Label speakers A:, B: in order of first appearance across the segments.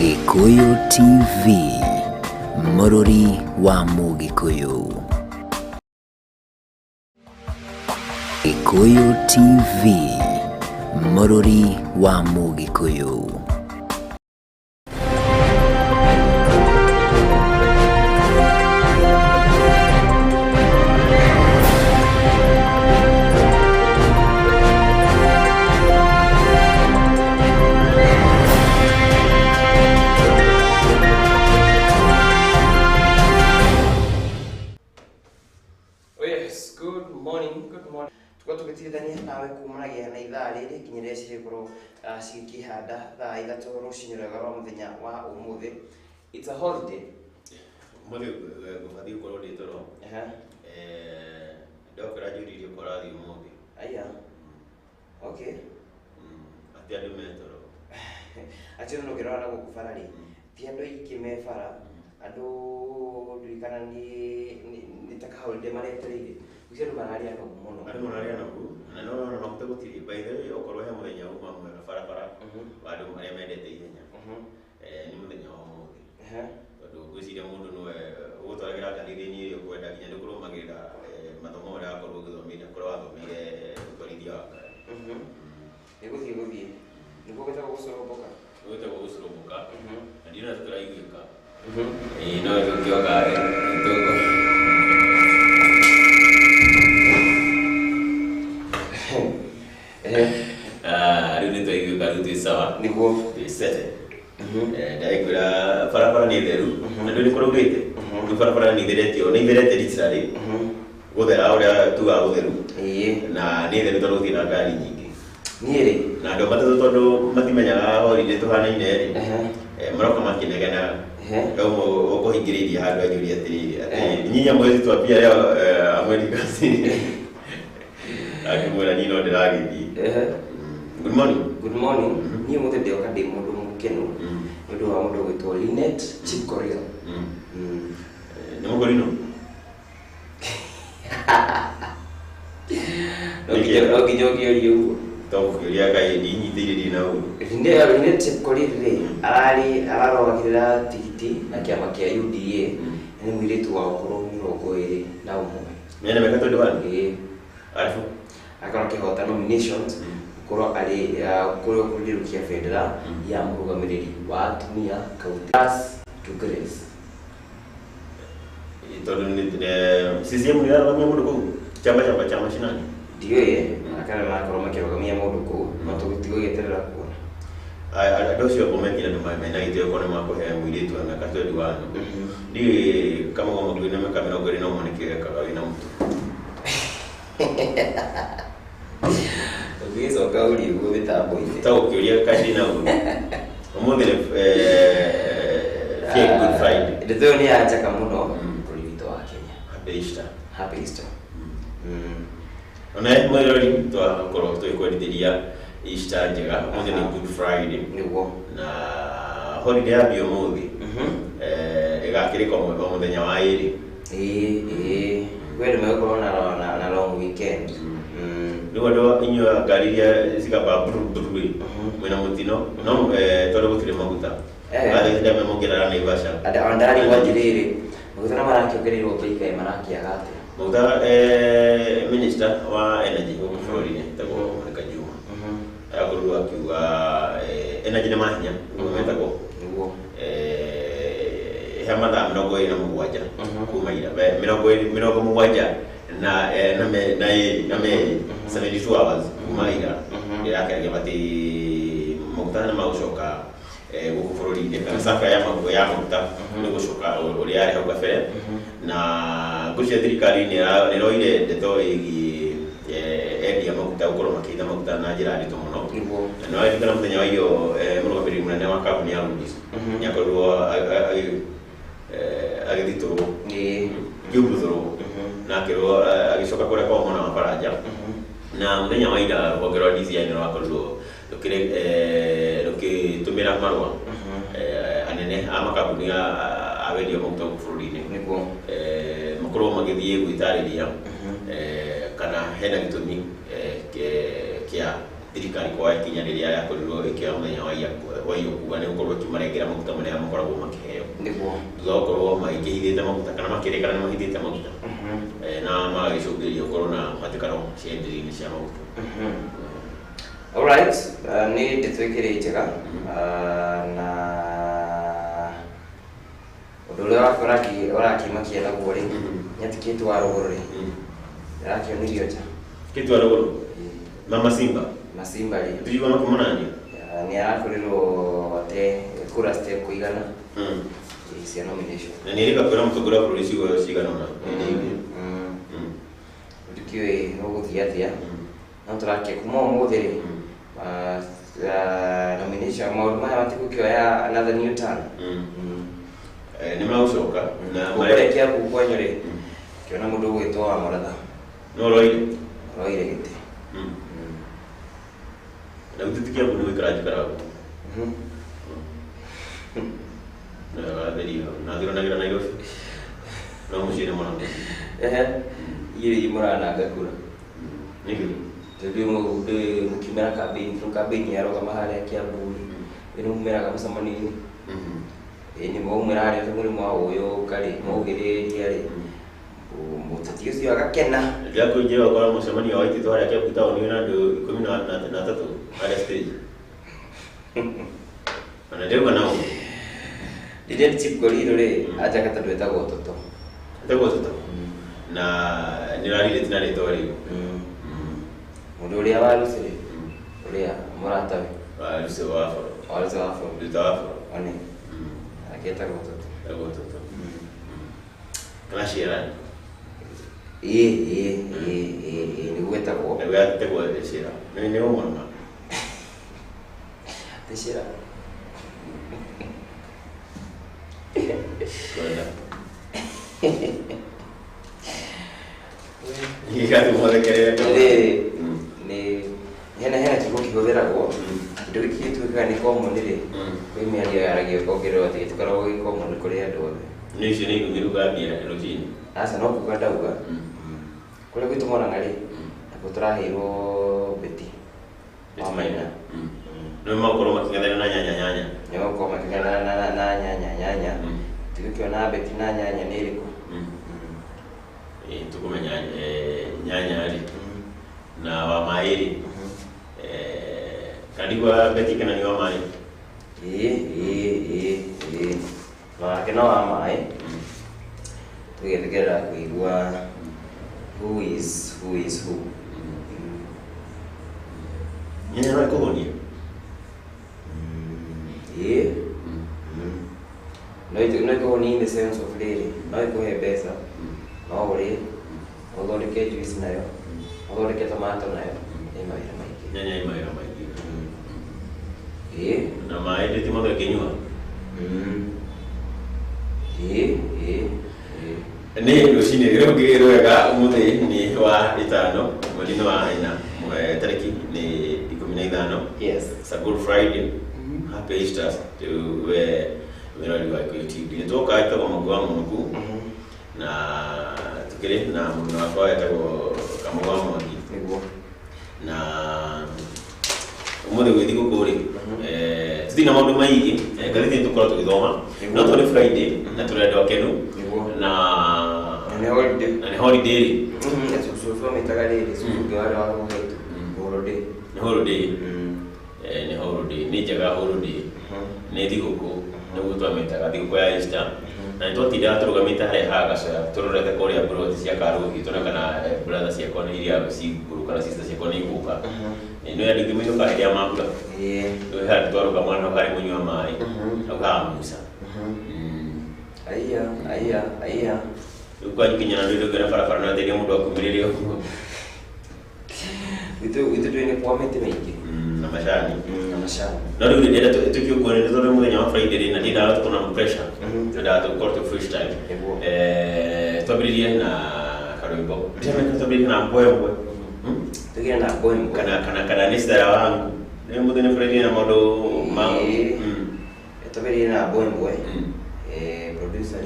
A: Gikuyu TV, Mũrũri wa Mũgĩkũyũ. Gikuyu TV, Mũrũri wa Mũgĩkũyũ.
B: Tuko tukitithania nawe kumanagia na ithaa riri kinyire cirikoro cikihanda thaa ithatu rucinĩ rwega rwa muthenya wa umuthi. It's a holiday.
C: Umuthi gubathii ukorwo ndi toro. Ndokora njuririe korathi umuthi.
B: Aya. Okay.
C: Ati andu me toro.
B: Ati no ngirora na gukubara ri. Ti andu iki me bara. Andu ndirikana ni taka holiday maretereire. Uciandu mararia no muno.
C: Andu mararia no ku. Na no mute gutiri by the way okorwo he muthenya uma mwega barabara. Andu maria mendete ihenya. Ni muthenya wa umuthi. Tondu gwiciria mundu nwe gutwaragira kanitha-ini iria ukwenda nginya ndikurumagirira mathomo maria akorwo ugithomithia korwo wathomire gutwarithia wa ngari.
B: Guthii niguo gitagwo gucoromboka.
C: Gitagwo gucoromboka. Na ndio na tutaraiguika. No riu nitwaiguika riu twi sawa
B: niguo
C: twisete. Ndaigwira barabara ni theru na ndio nikurugite ni barabara ni theretio ni therete literally guthera uria tuga gutheru na ni theru tondu thina ngari nyingi
B: niiri
C: na ndo matatu tondu matimenyaga holiday tuhanaine ri maroka makinegena ndomo ukuhingiriria handu anyuria atiri ati nyinya mwezi twambia leo Amerikasi akimwira nino ndiragithii. Good morning.
B: Good morning. Ni muthe ndio kandi mundu mukenu ndu wa mundu gwitwo Linet Chipkorir.
C: Ni mukorino
B: no kinyoki uriu
C: tokuria kai ndinyitiririe na u
B: Linet Chipkorir ararogakirira tigiti na kiama kia UDA ni mwiritu wa ukuru 21
C: mena meka 21 arifu
B: akana kihota nominations kuro ari kuro kurirukia federal ya murugamiriri wa atumia Kautas to Grace
C: itondo ni CCM ni aramia mundu ku chama shinani
B: ndio ye akana makoro makirogamia mundu ku matugutigo yeterera kuona
C: adocio bomekira ndo maimena ityo kone makohe mwiritu na katodi wano ndi kama ngoma kwina mekamera ngori no monekire kaka ina mtu
B: Viso kauli ubitambo ite.
C: Taukiuria kandi na u. Umuthire fie Good Friday.
B: Ndetho ni acha muno buri wito wa Kenya.
C: Happy Easter.
B: Happy Easter.
C: Ona mwirori twa korwo twikwendiria Easter njega umuthire ni Good Friday
B: niguo
C: na holiday ya biomuthi igakirika muthenya wa iri
B: wewe umekuwa na long weekend.
C: Niwa ndo inyo gariria zikaba brui mwena mutino no tole gutire maguta ari nda memogira na Ivasha
B: andari wajirire maguta na maraki ogerirwo beika maraki agate
C: maguta minister wa energy huko Florida tago Monica Juma akorwa akiuga energy na mahinya umetako
B: niguo
C: hamada mdogo ina mugwaja kumaira minogo mugwaja na 72 hours kumaira yake bati mukutana maushoka guku Florida kana safra ya maguta ni gushoka uri ari hauka fere na gucia thirikari ni roire ndeto igi ya maguta ukoro makita maguta na njira ndito muno no ikana muthenya wa iyo murugamiri munene wa kambuni ya Rudis nyakorwo agithitoro yubuthoro na kero agicoka kure kwa mwana wa Faraja na muthenya wa ira rwongerwa design rwakorwo rukitumira marwa anene amakambuni awendia maguta bũrũri-inĩ
B: niguo
C: makorwo magithie gwitariria kana hena gitumi kia thirikari kwa ikinya riria yakorirwo ikioya muthenya wa iyo kuga ni gukorwo kimarengera maguta maria makoragwo makiheo
B: niguo
C: gukorwo maingihithite maguta kana makirikana ni mahithite maguta na magicungiriria ukorwo na matikano cia ndiri-ini cia maguta.
B: Alright, ni nditwikire njega na undu uria urakimakia naguo ri nyatikitu wa ruguru ri ndirakionirio nja
C: kitu wa ruguru Mama Simba ri tujuga makumonani
B: ni arakorirwo te kura step kuigana cia nomination
C: na ni rika kwira mutugura bũrũri cigo cigana na
B: ndikiwe uguthia atia no turakia kuma umuthi ri nomination maundu maya matigukioya another new term
C: ni maucoka na
B: kurekia kukwanyu ri kiona mundu ugwitwo wa Moratha
C: no roire
B: giti
C: na utitikia bunu wikaraji karago na beri na dira na Nairobi no mushire mwana
B: yiri murana gakura
C: niki
B: tebio mu de mukimera campaign yaro kama hali ya Kiambu ino mumera kama samanini ni mo murari muri mwa uyo kali mo gireria ri mutati ucio agakena
C: ndio kujeo kwa musemani wa itito hali ya Kiambu taoni na ndo 13 ala stage ana ndio nao
B: didn't chip goliro ri aja kata ndweta gototo
C: na nirarire tinari tori
B: mundu uria warusire uria muratawe
C: waruse wafo ani aketa gototo kana shira ni gwetagwo na gwetagwo shira ni umona
B: tishira
C: Ikati mwarekerera
B: ni hena tukihũthĩragwo kĩndũ gĩkĩ gĩtuĩkaga nĩ common rĩ kwĩ mĩario yaragio kongererwo atĩ gĩtikoragwo gĩ common kũrĩ andũ othe
C: nĩ icio nĩ iruga mbia rũcinĩ
B: aca no kuga ndauga kũrĩa gwitũ Mũrang'a rĩ nakuo tũraheirwo beti wa Maina
C: nĩ makorwo makĩng'ethana na nyanya
B: nĩ makorwo makĩng'ethana na nyanya tũgĩkĩona beti na nyanya nĩ ĩrĩkũ
C: tukumenya nyanya ri na wa mairi kandigwa beti kana ni wa mai ma kana wa mai tugethekera kuigua who is who nyanya no ikuhonia
B: no ikuhonia in the sense of riri no ikuhe mbeca no uri uthondeke juice nayo uthondeke tomato nayo ni mawira maingi
C: nyanya ni mawira maingi na mai ndi timo kinyua ni rucini rũngĩ rwega umuthi ni wa itano mweri wa ina tariki ni 15
B: yes
C: it's a good Friday happy Easter to wĩrori wa Gĩkũyũ TV nĩ twoka itagwo Mũgwa Mũnũku na tukiri na mundu wakwa yetagwo Kamũgwa Mwangi
B: niguo
C: na umuthi gwithi gukuri tuthi na maundu maigi ngathĩti tukorwo tugithoma no tũrĩ Friday na tũrenda wakenu na ni holiday
B: susu mitaga rĩrĩ susu gĩwara wa gũgaitu holiday ni njega holiday ni thigũkũ nĩguo twamĩtaga thigũkũ ya Easter na nitwatinda tũrũgamĩte harĩa hagacoya tũrorete kũrĩa broti cia Karũgi tũrona kana brother ciakwa nĩ iria cigũkũrũ kana sister ciakwa nĩ igũka nĩ andũ mainũka hĩndĩ ya mambura nĩ handũ twaruga mwana harĩ mũnyua maĩ hau haha Musa aiya
C: rĩu kwanyu kinyana ndũ ndũgĩra barabara no ateithia mũndũ akumĩrĩria ũguo
B: itũ twĩnĩ kwa mĩtĩ mĩingĩ
C: na macani
B: no
C: rĩu ndĩrenda tũkiũkuo nĩ tondũ mũthenya wa Friday rĩ na ndĩndaga tũkorwo na pressure twendaga tũkorwo tũ freestyle twambĩrĩrie na karwĩmbo twambĩrĩrie na mbwembwe
B: tũgĩre na mbwembwe
C: kana nĩ stara wangu nĩ mũthenya Friday na maũndũ
B: twambĩrĩrie na mbwembwe producer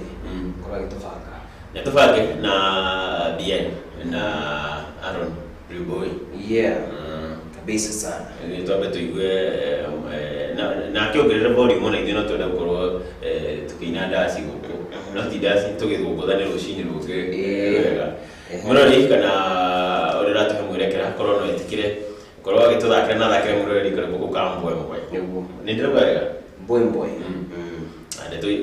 B: korwo agĩtũbanga
C: nĩtũbange na Bien na Aaron Rĩumbũĩ
B: kabisa sana.
C: Twambe tuigue na kiongerera volume na ithino twenda gukorwo tukiina ndaci guku no ti ndaci tugithungũthane rũcinĩ rũngĩ wega mũrori kana ũrĩa ũratuhe mwerekera korwo no etikire korwo agĩtũthakĩra na thakĩre mũrori karĩbũ ka mbwembwe nĩ ndĩrauga wega
B: mbwembwe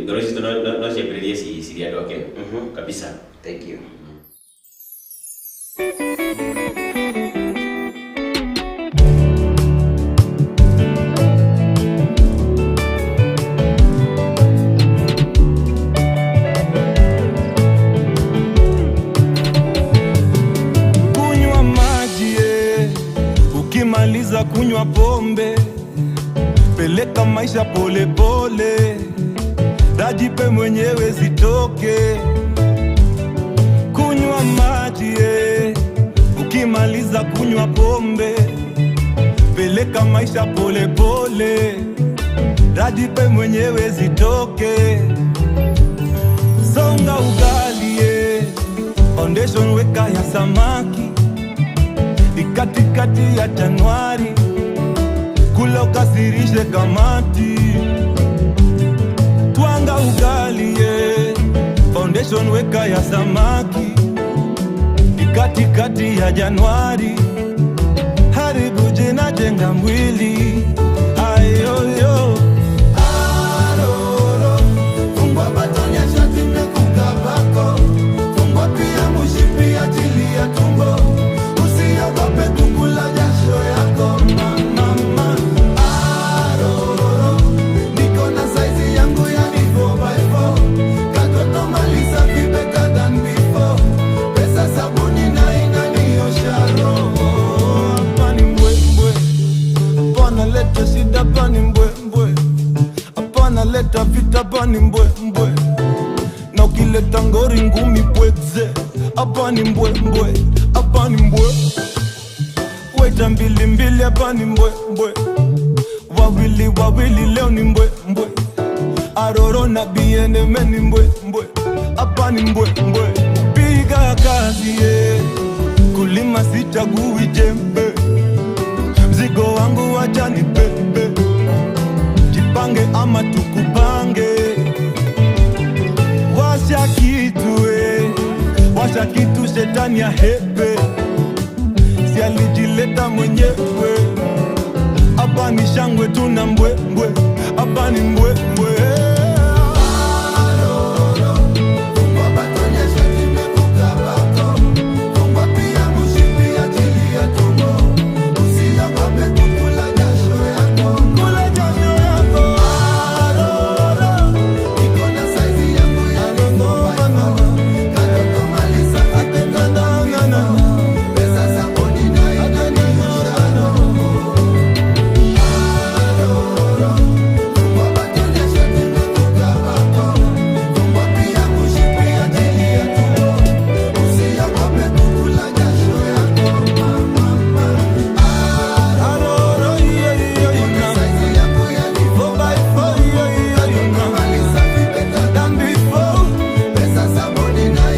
C: ngoro citũ no ciambĩrĩrie cirĩ andũ akenu kabisa.
B: Thank you.
D: Ukimaliza kunywa pombe, peleka maisha pole pole, dajipe mwenyewe zitoke. Kunywa maji, ukimaliza kunywa pombe, peleka maisha pole pole, dajipe mwenyewe zitoke. Songa ugali, foundation weka ya samaki, katikati ya Januari, kula ukasirishe kamati. Twanga ugali, foundation weka ya samaki, katikati ya Januari, haribu jina jenga mwili. Ayoyo aroro, fungwa batoni ya shati mekukabako, fungwa pia mushipi ya tili ya tumbo, usiogope kukula jasho yako mama. Aroro, niko na size yangu yani 4x4, katoto malisa be better than before, pesa sabuni na inaniosha roho. Hapa ni mbwembwe, hapana leta shida, hapa ni mbwembwe, hapana leta vita, hapa ni mbwembwe, na ukileta ngori ngumi pweze, hapa ni mbwembwe, hapa ni mbwe. Weta mbili mbili, hapa ni mbwembwe, wawili wawili leo ni mbwembwe, aroro na bieneme ni mbwembwe, hapa ni mbwembwe. Piga kazi, kulima sichagui jembe, mzigo wangu wacha ni bebe, jipange ama tukupange. Washa kitu, washa kitu, shetani ya hepe, si alijileta mwenyewe. Hapa ni shangwe tuna mbwembwe, hapa ni mbwembwe.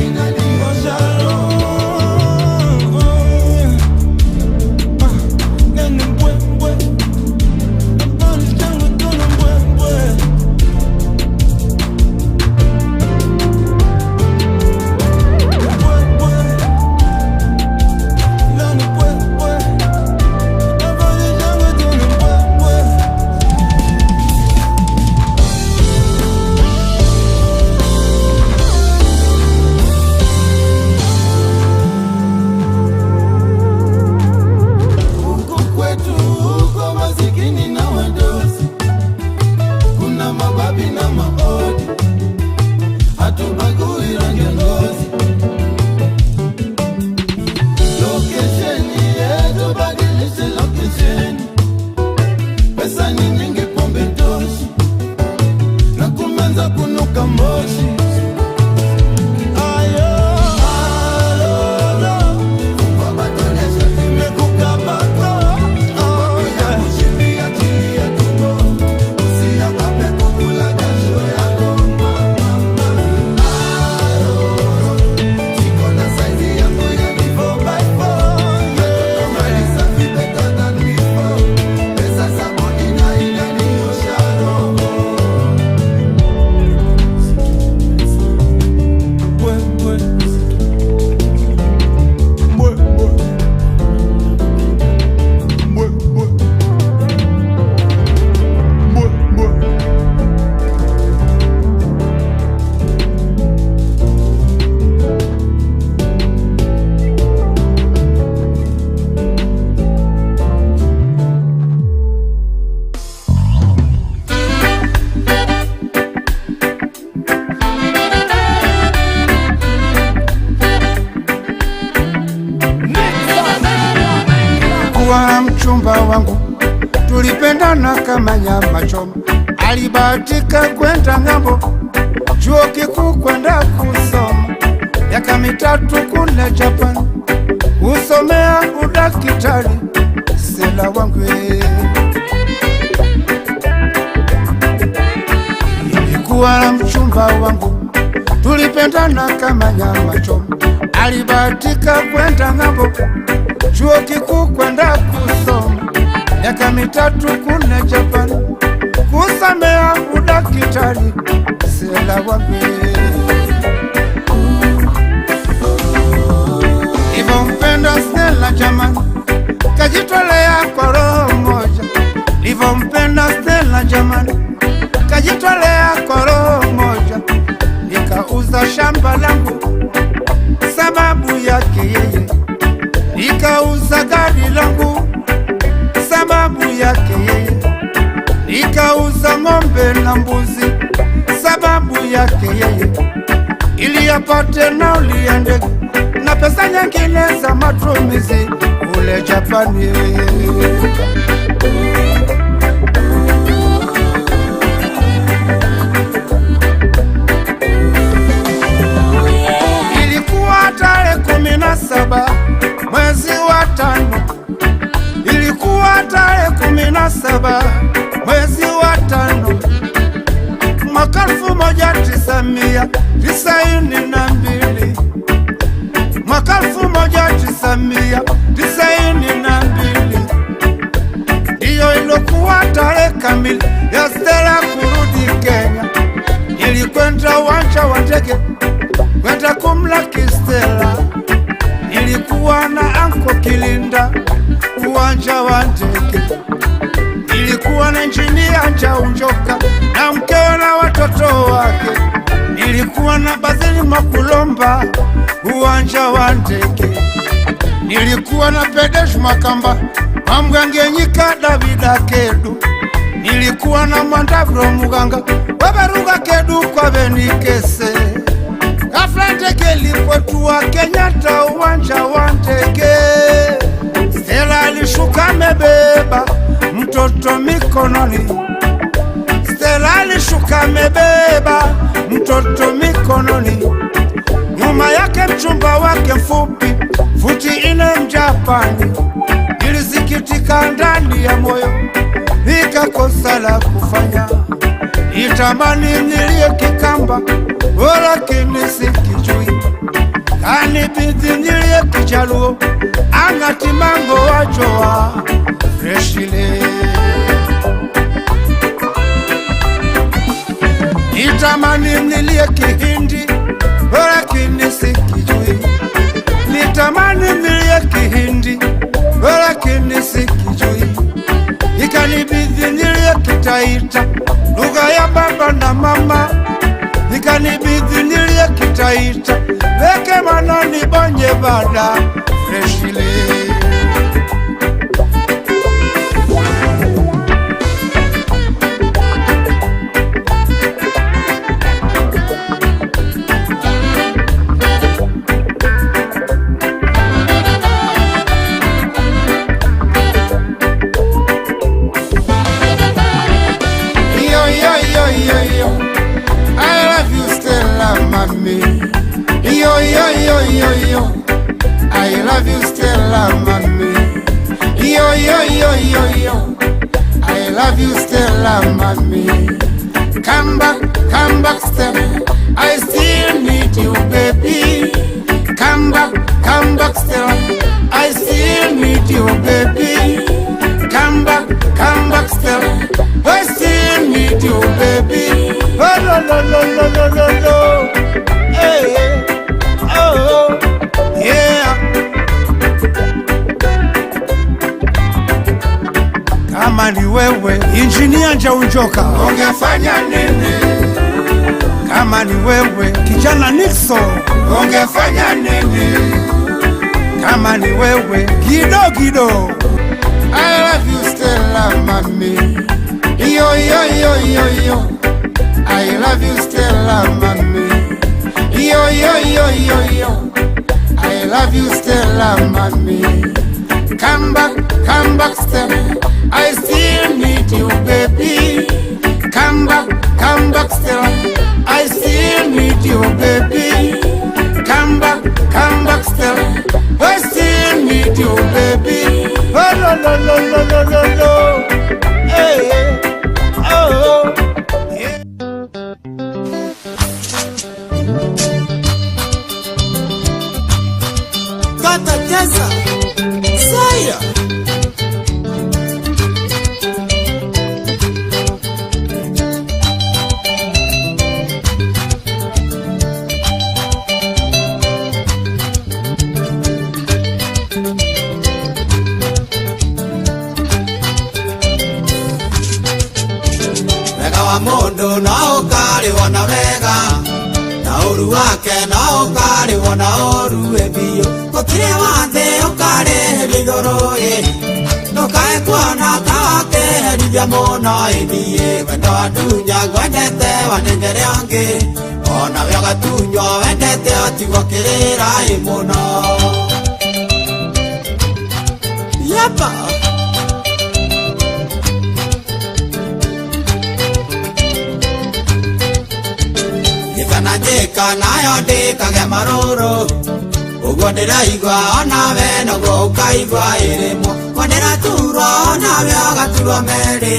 D: Than me.
E: alibahatika kwenda ng'ambo, chuo kikuu kwenda kusoma miaka 3 kule Japan, usomea udaktari. Stella wangu nilikuwa na mchumba wangu, tulipendana kama nyama choma. Alibahatika kwenda ng'ambo, chuo kikuu kwenda kusoma miaka 3 kule Japan, kusomea udaktari. Stella wangu nilivyompenda Stella jamani, kajitolea kwa roho moja. Nilivyompenda Stella jamani, kajitolea kwa roho moja. Nikauza shamba langu sababu yake yeye, nikauza gari langu sababu yake yeye, nikauza ng'ombe na mbuzi sababu yake yeye, ili apate nauli ya ndege na pesa nyingine za matumizi kule Japani. Ilikuwa tarehe 17 mwezi wa 5, ilikuwa tarehe 17 mwezi wa 5 mwaka 1992, mwaka 1992 ndiyo ilokuwa tarehe kamili ya Stella kurudi Kenya. Nilikwenda uwanja wa ndege kwenda kumlaki Stella, nilikuwa na anko Kilinda uwanja wa ndege, nilikuwa na injinia Njaunjoka na mkewe na watoto wake, nilikuwa na Bazili Makulomba uwanja wa ndege, nilikuwa na Pedesh Makamba Mamgangenyika Davida Kedu, nilikuwa na Mwandavro Muganga Wabaruga Kedu kwa Benikese. Ghafla ndege ilipotua Kenyatta uwanja wa ndege, Stella alishuka amebeba mtoto mikononi. Stella alishuka amebeba mtoto mikononi, nyuma yake mchumba wake mfupi futi 4 Mjapani. Nilisikitika ndani ya moyo, nikakosa la kufanya, nitamani nilie Kikamba lakini sikijui, kanibidi nilie Kijaluo angati mango wajoa freshile. Nitamani nilie Kihindi lakini sikijui, nitamani nilie Kihindi lakini sikijui, ikanibidi nilie Kitaita lugha ya baba na mama, ikanibidi nilie Kitaita weke manani bonye bada freshile. I love you Stella mami, yo yo yo yo yo, I love you Stella mami. Come back Stella, I still need you baby. Come back Stella, I still need you baby. Come back Stella, I still need you baby. Oh no no no no no no no, hey. Oh, yeah. Kama ni wewe injinia Njaunjoka ungefanya nini? Kama ni wewe kijana Nixon ungefanya nini? Kama ni wewe Gido I love you Stella mami, yo yo yo yo yo, I love you Stella mami, yo yo yo yo yo, I love you Stella mami. Come back Stella, I still need you baby. Come back still. I still need you, baby. Come back still. I still need you, baby. Oh, no. Hey, oh, yeah. Kata Jessa, Saya.
D: Mundu na ukari wana wega na uru wake na ukari wana uru ebio gutire wathe ukari bigoro ndukae kuona kake herithia muno ithie wendo ndunya gwendete wanengere angi ona we gatunywo wendete atigwo kirira muno yapa Jeka nayo ndikage maruru uguo ndiraigua onawe noguo ukaigua irimo ndiraturwo onawe agaturwo meri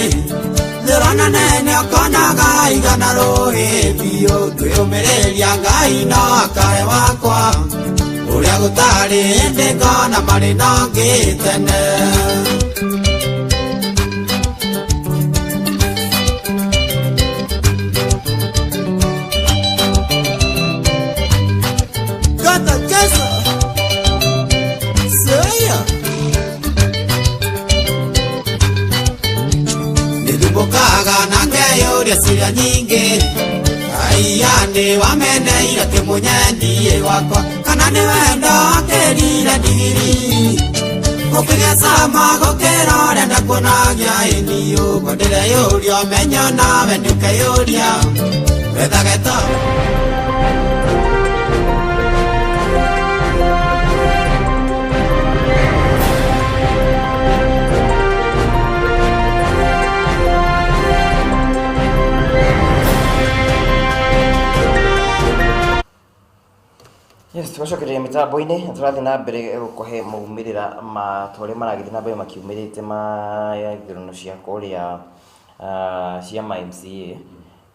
D: ndĩrona nene ũkonaga igana rũĩ biũ twĩyũmĩrĩria Ngai no akae wakwa ũrĩa gũtarĩ hĩndĩ ngona marĩ na ngĩ tene Siria nyingi Aiyande wameneira kimunyendi wakwa Kana ni wendo akerire ndigiri Ukigesa magokera renda kunagia iniyo Kondire yuria menyo nawe nduke yuria Wethageta
F: Yes, tucokereria mitambo-ini turathi na mbere gukuhe maumirira ma tore maragithi na mbere makiumirite ma ithurano cia kuria cia MCA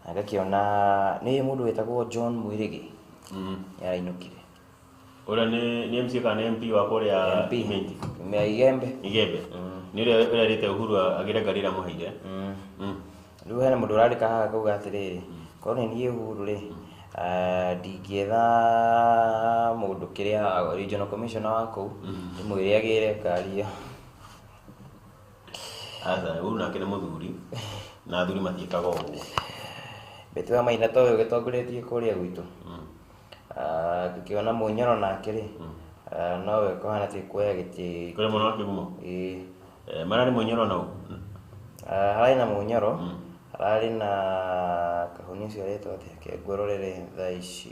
F: agakiona ni mundu wetagwo John Mwirigi yainukire
C: ora ni MCA kana MP wa kuria Imenti
F: Igembe
C: ni ria rite Uhuru agiregarira muhaire
F: riu hena mundu urarika haha kuga atiriri korwo ni Uhuru ri ndingĩetha mũndũ kĩrĩa regional commissioner wa kũu ndĩmwĩre agĩre ngari ĩyo
C: asa ũyũ nake nĩ mũthuri na athuri matiĩkaga ũguo
F: Betũ wa Maina toĩ ũgĩtongoretie kũrĩa gwitũ ngĩkĩona Mũnyoro nake rĩ nowe kũhana ta kuoya gĩtĩ
C: kũrĩ mũno wa Kĩgumo mararĩ Mũnyoro nau
F: hararĩ na Mũnyoro hararĩ na kahũni ũcio aretwo atĩa ngũrorere thaa ici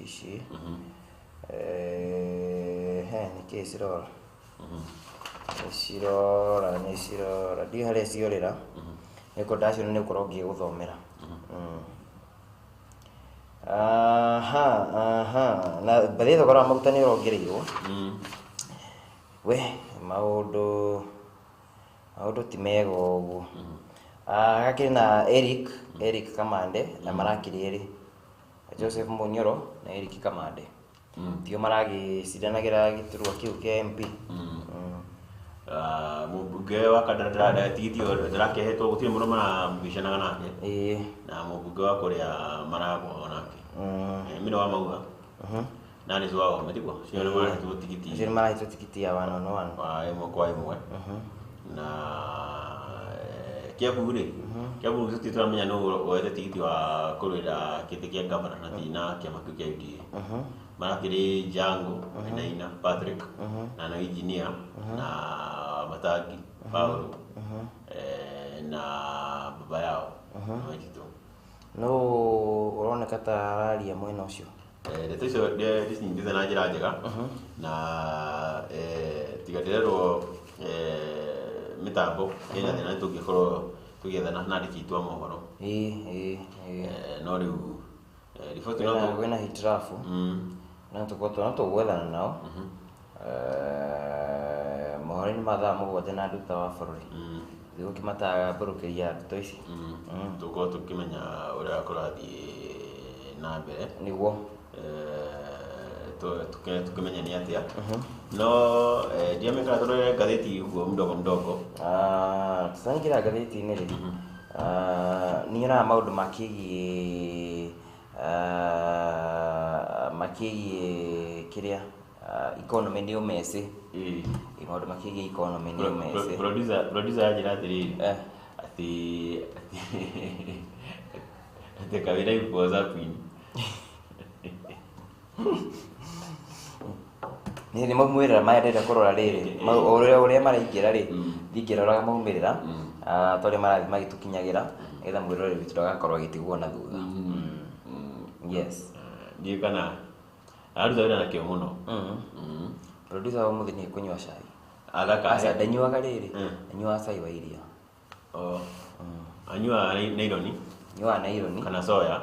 F: nĩkĩĩ cirora ndiũ harĩa ciorĩra nĩkũ ndaciona nĩgũkorwo ngĩgũthomera na bathĩ thogora wa maguta nĩ ũrongereirwo we maũndũ ti mega ũguo gakĩrĩ na Eric Kamande na marakĩrĩ erĩ Joseph Mũnyoro na Eric Kamande tio maragĩcidanagĩra gĩturwa kĩu kĩa MP
C: mũmbunge wa Kandara tigiti ndarakĩhetwo gũtirĩ mũno marabicanaga nake na mũmbunge wa kũrĩa maragwo nake mĩno wa mauga na nĩ wao metiko cio nĩ marahĩtwo tigiti
F: ya 1-on-1
C: wa ĩmwe kwa ĩmwe na Kiambu rĩ Kiambu gũtirĩ tũramenya nũ woete tigiti wa kũrũĩra kĩtĩ kĩa ngavana na ti na kĩama kĩu kĩa UDA marakĩrĩ Jango Naina Patrick na engineer na Matangi Paulo na baba yao Maitito
F: no ũroneka ta araria mwena ũcio
C: ndeto icio ndĩcinyitĩte na njĩra njega na tiga ndĩrerwo mitambo Kenya nĩ tũngĩkorwo tugethana na andiki twa mohoro no riu riboti no
F: kwina hitirafu na tugwethana nao mohoro ni mathaa mũgwanja na nduta wa bũrũri thigo kimataga mbũrũkĩria ndeto ici
C: tuko tukimenya uria kũrathiĩ na mbere
F: niguo
C: tukimenya ni atia no ndiameka tũrore ngathĩti guo mdogo
F: tũtanyingĩra ngathĩti-inĩ rĩ nĩnyonaga maũndũ makĩgie kĩrĩa economy nĩ ũmeci maũndũ makĩgie economy nĩ ũmeci
C: producer yanjĩra atĩrĩrĩ atĩ kawĩra ikuoza queen
F: nĩ maumĩrĩra maya ndĩrenda kũrora rĩrĩ ũrĩa maraingĩra rĩ thingĩroraga maumĩrĩra tondũ marathiĩ magĩtũkinyagĩra nĩgetha mwĩroreri witũ ndagakorwo agĩtigwo na thutha yes
C: ndiĩ kana aruta wĩra na kĩo mũno
F: producer wa mũthĩ nĩ kũnyua cai
C: agaka
F: ndanyuaga rĩrĩ anyuaga cai wa iria
C: anyua naironi
F: nyuaga naironi
C: kana soya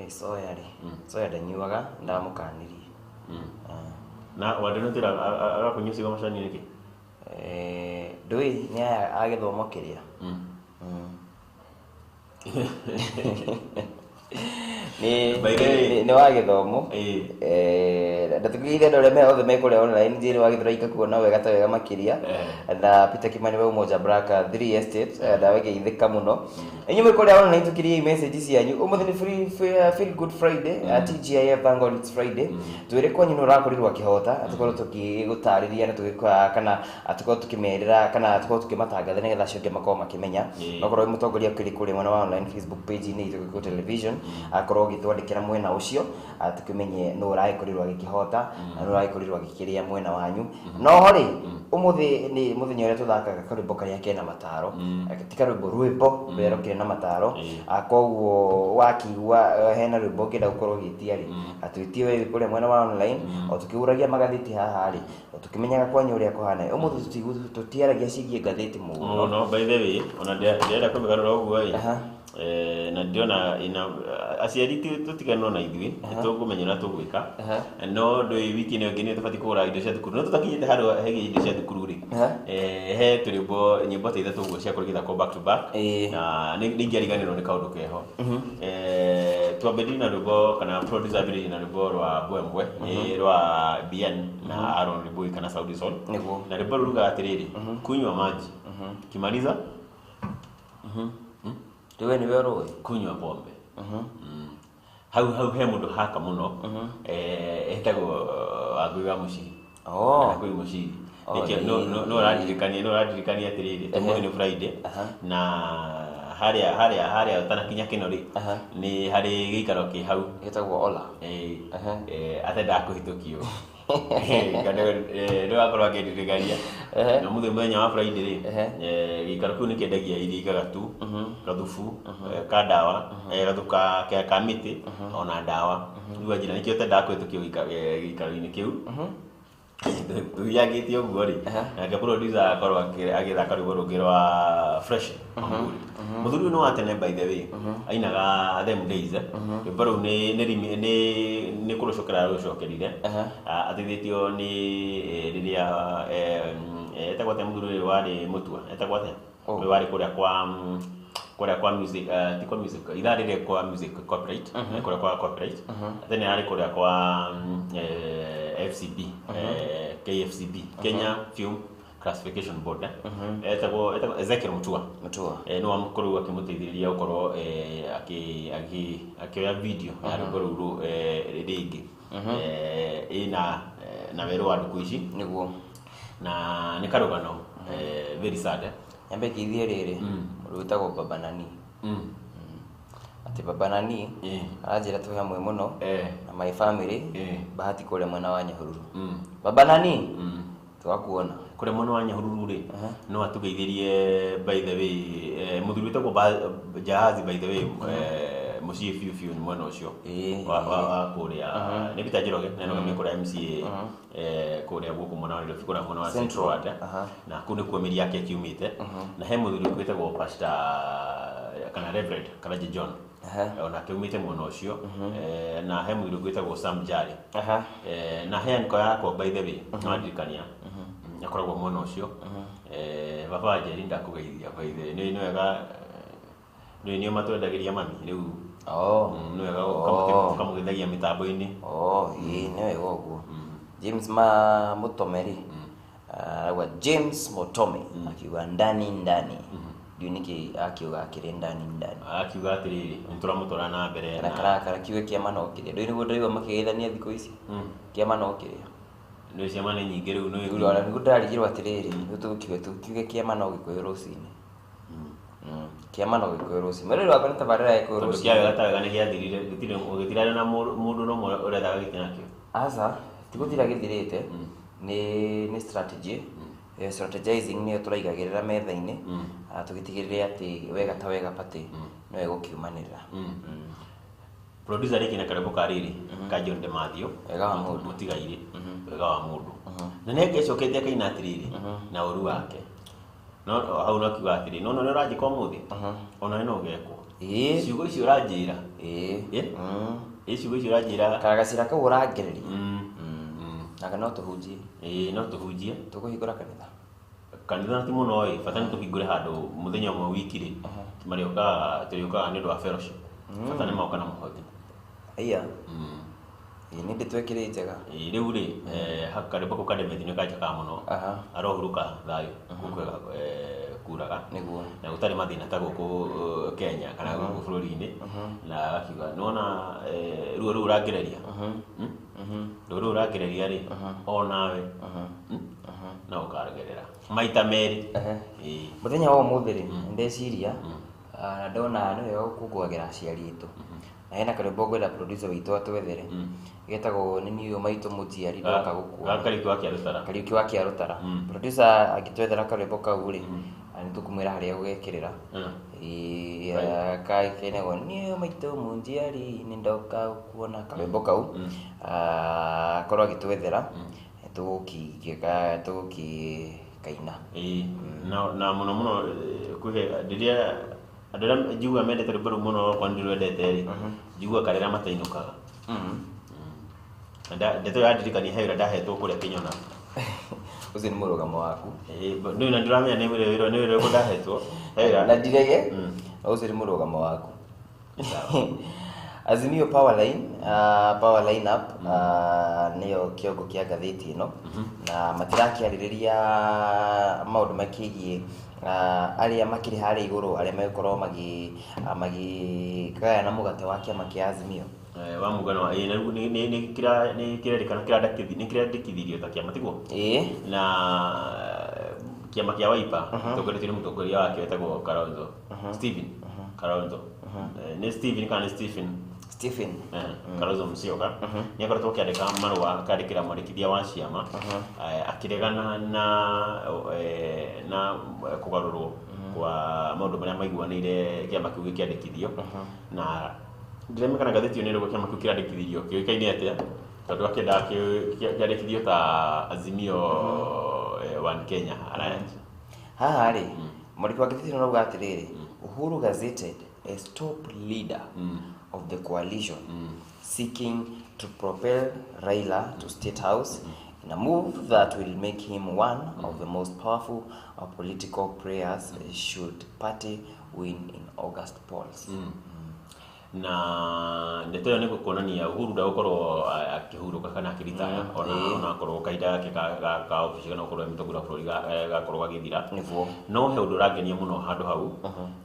F: soya rĩ soya ndanyuaga ndamũkanirie
C: na wandanũtĩra agakunyua cigo macani nĩkĩ
F: ndũĩ nĩ aya a gĩthomo kĩrĩa nĩ wa gĩthomo ndatukĩire andũ arĩa me othe mekũrĩa online njĩrĩ wa gĩthũra ikakuona wega ta wega makĩria na Peter Kimani wa Umoja Braka 3 Estate ndawa gĩithĩka mũno inyuĩ mwĩkũrĩa online tũkĩrie message cianyu ũmũthĩ nĩ feel good Friday TGIF thank God it's Friday twĩre kwanyu nĩ ũrakorirwo akĩhota tũkorwo tũkĩgũtarĩria na tũgĩkora kana tũkorwo tũkĩmerĩra kana tũkorwo tũkĩmatangatha nĩgetha acio angĩ makorwo makĩmenya okorwo mũtongoria ũkĩrĩ kũrĩa mwena wa online Facebook page-inĩ itũ Gĩkũyũ Television akorwo ũgĩtwandĩkĩra mwena ũcio tũkĩmenye nũ ũragĩkorirwo agĩkĩhota na nũ ũragĩkorirwo agĩkĩrĩa mwena wanyu no rĩ ũmũthĩ nĩ mũthenya ũrĩa tũthakaga karwĩmbo karĩa kena mataro ti karwĩmbo rwĩmbo rũrĩa rũkĩrĩ na mataro koguo wakigua hena rwĩmbo ũngĩenda gũkorwo ũgĩtia rĩ atwĩtie we kũrĩa mwena wa online o tũkĩũragia magathĩti haha rĩ o tũkĩmenyaga kwanyu ũrĩa kũhana ũmũthĩ tũtiaragia ciĩgiĩ ngathĩti mũno
C: no by the way ona ndĩrenda kwĩmĩgarũra ũguo na ndiona aciari tũtiganwo na ithuĩ tũkũmenya na tũgwĩka no ndũĩ wiki ĩno ĩngĩ nĩ tũbatiĩ kũgũra indo cia thukuru no tũtakinyĩte handũ hegie indo cia thukuru rĩ he tũrĩmbo nyĩmbo ta ithatũ ũguo cia kũrĩ gĩthako back to back na nĩ ingĩariganĩrwo nĩ kaũndũ keho twambĩrĩrie na rwĩmbo kana producer ambĩrĩrie na rwĩmbo rwa Mbwembwe rwa Bien na Aaron Ribui kana Saudi Sol na rwĩmbo rũu rugaga atĩrĩrĩ kunywa maji kimaliza
F: Tiwe ni wewe
C: kunywa pombe hau he mundu haka muno etagwo Wangui wa Muciri Wangui Muciri no radirikania atiriri tumuthi ni Friday na haria utanakinya kino ri ni hari gikaro ki hau
F: etagwo Ola
C: atenda kuhitukio ndio akorwo akĩndirikania na mũthenya wa Friday rĩ gĩikaro kĩu nĩ kĩendagia irio igagatu gathubu ka ndawa gathuka ka mĩtĩ ona ndawa rĩu njĩra nĩkĩo tendaga kũhĩtũkio gĩikaro-inĩ kĩu tuyagĩtie ũguo rĩ nake producer akorwo agĩthaka rwĩmbo rũngĩ rwa Fresh mũthuri no atene by the way ainaga them days rwĩmbo rũu nĩ kũrũcokera rũcokerire ateithĩtio nĩ rĩrĩa etagwo atĩa mũthuri ũyũ warĩ Mũtua etagwo atĩa ũyũ warĩ kũrĩa kwa music tiko music ithaa rĩrĩa kwa music copyright kũrĩa kwa copyright atene arĩ kũrĩa kwa FCB KFCB Kenya Film Classification Board etagwo Ezekiel Mutua no amkorwo akĩmũteithĩrĩria gũkorwo akĩoya video ya rwĩmbo rũu rĩngĩ na werũ wa ndukũ ici
F: nĩguo
C: na nĩ karũgano very sad
F: nyambe kĩithie rĩrĩ rwĩtagwo Baba Nani ati Baba Nani aranjĩra twĩ hamwe mũno na my family bahati kũrĩa mwena wa Nyahururu Baba Nani twakuona
C: kũrĩa mwena wa Nyahururu rĩ no atũgeithĩrie by the way mũthuri wĩtagwo Jahazi by the way
B: muciĩ biũ nĩ mwena ũcio wa kũrĩa nĩ Peter Njoroge na nĩ kũrĩa MCA kũrĩa gũkũ mwena wa Nairobi kũrĩa mwena wa Central Ward na kũu nĩkuo mĩri yake ĩkiumĩte na he mũthuri ũgwĩtagwo Pastor kana Reverend Karaji John ona akiumĩte mwena ũcio na he mũthuri ũgwĩtagwo Sam Jari na he anko yakwa by the way nĩwandirikania akoragwo mwena ũcio baba Njeri ndakũgeithia by the way nĩ wega nĩ matwendagĩria mami rĩu nĩ wega ũkamũgeithagia mĩtambo-inĩ
F: nĩ wega ũguo James Mutomeri wa James Motome akiuga ndani ndiũ nĩkĩ akiuga akĩrĩ ndani
B: akiuga atĩrĩrĩ nĩtũramũtwara na mbere
F: na karakara kiuga kĩama no kĩrĩa ndũĩ nĩguo ndĩraigua makĩgeithania thikũ ici kĩama no kĩrĩa
B: nĩ ciama nĩ nyingĩ rĩu
F: nĩguo ndarigirwo atĩrĩrĩ tuge kĩama no gĩkũyũ rũcinĩ kĩama no gĩkũyũ rũcinĩ mwĩrĩrĩ wakwa nĩ tabarĩra ya gĩkũyũ rũcinĩ
B: kĩaga gatawega nĩ gĩathirire gĩtirarĩ na mũndũ no ũrethaga gĩtĩ nakĩo
F: aca tigũthira gĩthirĩte nĩ strategy strategizing nĩyo tũraigagĩrĩra metha-inĩ tũgĩtigĩrĩre atĩ wega ta wega patĩ no egũkiumanĩrĩra
B: producer rĩkĩ na karembo karĩrĩ ka John de Mathew
F: wega wa mũndũ
B: mũtigaire wega wa mũndũ na nĩ ngĩcokete akaina atĩrĩrĩ na ũru wake no hau no kiuga atĩrĩ no nĩ ũranjĩka ũmũthĩ ona no ũgekwo ciugo icio ũranjĩra ciugo icio ũranjĩra
F: karagacira kau ũrangereria na no tũhunjie
B: no tũhunjie
F: tũkũhingũra kanitha
B: kanitha ti mũno bata nĩ tũhingũre handũ mũthenya ũmwe wiki rĩ tũrĩũkaga nĩ ũndũ wa fellowship bata nĩ moka na mũhothi
F: nĩ ndĩtwekĩrĩ njega
B: rĩu rĩ karĩmbo kau kademethi nĩ kanjakaga mũno arohurũka thayũ gũkwega kuraga na gũtarĩ mathĩna ta gũkũ Kenya kana gũkũ bũrũri-inĩ na agakiuga nĩwona ruo rũu ũrangereria ruo rũu ũrangereria rĩ onawe na ũkaregerera maita merĩ
F: mũthenya wa ũmũthĩ rĩ ndeciria na ndona nĩ wega gũkũngũagĩra aciari aitũ na hena karĩmbo ngwenda producer witũ atwethere getagwo nĩ niũ maitũ mũnjiari ndoka gũkua Kariuki wa Kĩarũtara producer angĩtwethera karĩmbo kau rĩ nĩ tũkũmwĩra harĩa ũgekĩrĩra kenagwo niũ maitũ mũnjiari nĩ ndoka kuona karĩmbo kau akorwo agĩtwethera tũgũkĩkaina
B: na mũno rĩrĩa andũ arĩa njigua mendete rwĩmbo rũu mũno kwa nĩ rwendete rĩ njigua karĩra matainũkaga ndeto yandirikania he wĩra ndahetwo kũrĩa Kĩnyona
F: ũcio nĩ mũrũgamo waku
B: ndũĩ na ndĩramenya nĩ wĩra ũrĩkũ ndahetwo
F: na ndirege ũcio nĩ mũrũgamo waku Azimio Power Line Up nĩyo kĩongo kĩa ngathĩti ĩno na matirakĩarĩrĩria maũndũ makĩgiĩ arĩa makĩrĩ harĩa igũrũ arĩa megũkorwo magĩgayana mũgate wa kĩama kĩa Azimio
B: wa mũngano nĩ kĩrerĩkana kĩrandĩkithirio ta kĩama tiguo na kĩama kĩa Wiper tongoretio nĩ mũtongoria wake wetagwo Kalonzo Stephen Kalonzo nĩ Stephen kana Stephen Kalonzo Musyoka nĩ akoretwo akĩandĩka marũa akandĩkĩra mwandĩkithia wa ciama akĩregana na kũgarũrwo kwa maũndũ marĩa maiguanĩire kĩama kĩu gĩkĩandĩkithio na ndĩremenya kana ngathĩti ĩyo nĩ ĩrĩkũ kĩama kĩu kĩrandĩkithirio kĩũĩkaine atĩa tondũ akĩendaga kĩandĩkithio ta Azimio One Kenya Alliance
F: haha rĩ mwandĩki wa ngathĩti ĩno arauga atĩrĩrĩ Uhuru gazetted as top leader of the coalition seeking to propel Raila to State House in a move that will make him one of the most powerful political players should party win in August polls.
B: Na ndeto ĩyo nĩ kuonania Uhuru ndagũkorwo akĩhurũka kana akĩritaya ona akorwo kahinda gake ka obici kana akorwo mũtongoria wa bũrũri gakorwo gagĩthira no he ũndũ ũrangenia mũno handũ hau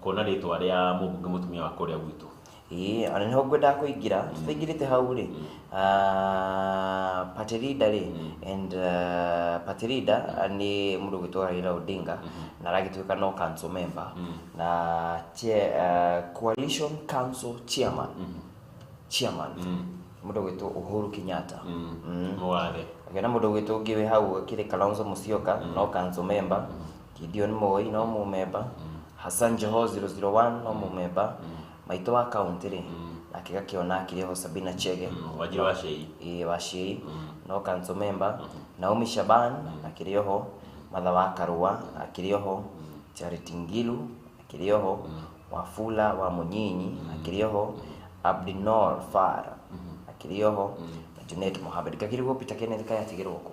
B: kuona rĩtwa rĩa mũmbunge mũtumia wa kũrĩa gwitũ
F: ona nĩho ngwendaga kũingĩra tũingĩrĩte hau rĩ party leader rĩ and party leader nĩ mũndũ ũgwĩtwo Raila Odinga na aragĩtuĩka no council member na coalition council chairman mũndũ ũgwĩtwo Uhuru Kenyatta
B: mwathe
F: agena mũndũ ũgwĩtwo ũngĩ wĩ hau akĩrĩ Kalonzo Musyoka no council member Gideon Moi no mu member Hassan Joho 001 no mu member maitũ wa county rĩ nake gakiona akĩrĩho Sabina Chege
C: Wanjiru wa Shei
F: wa Shei no council member, Naomi Shaban akĩrĩho, Martha wa Karua akĩrĩho, Charity Ngilu akĩrĩho, Wafula wa Munyinyi akĩrĩho, Abdinor Far akĩrĩho, Junet Mohamed. Kakĩrĩho Peter Kennedy kaya tigĩrwo ko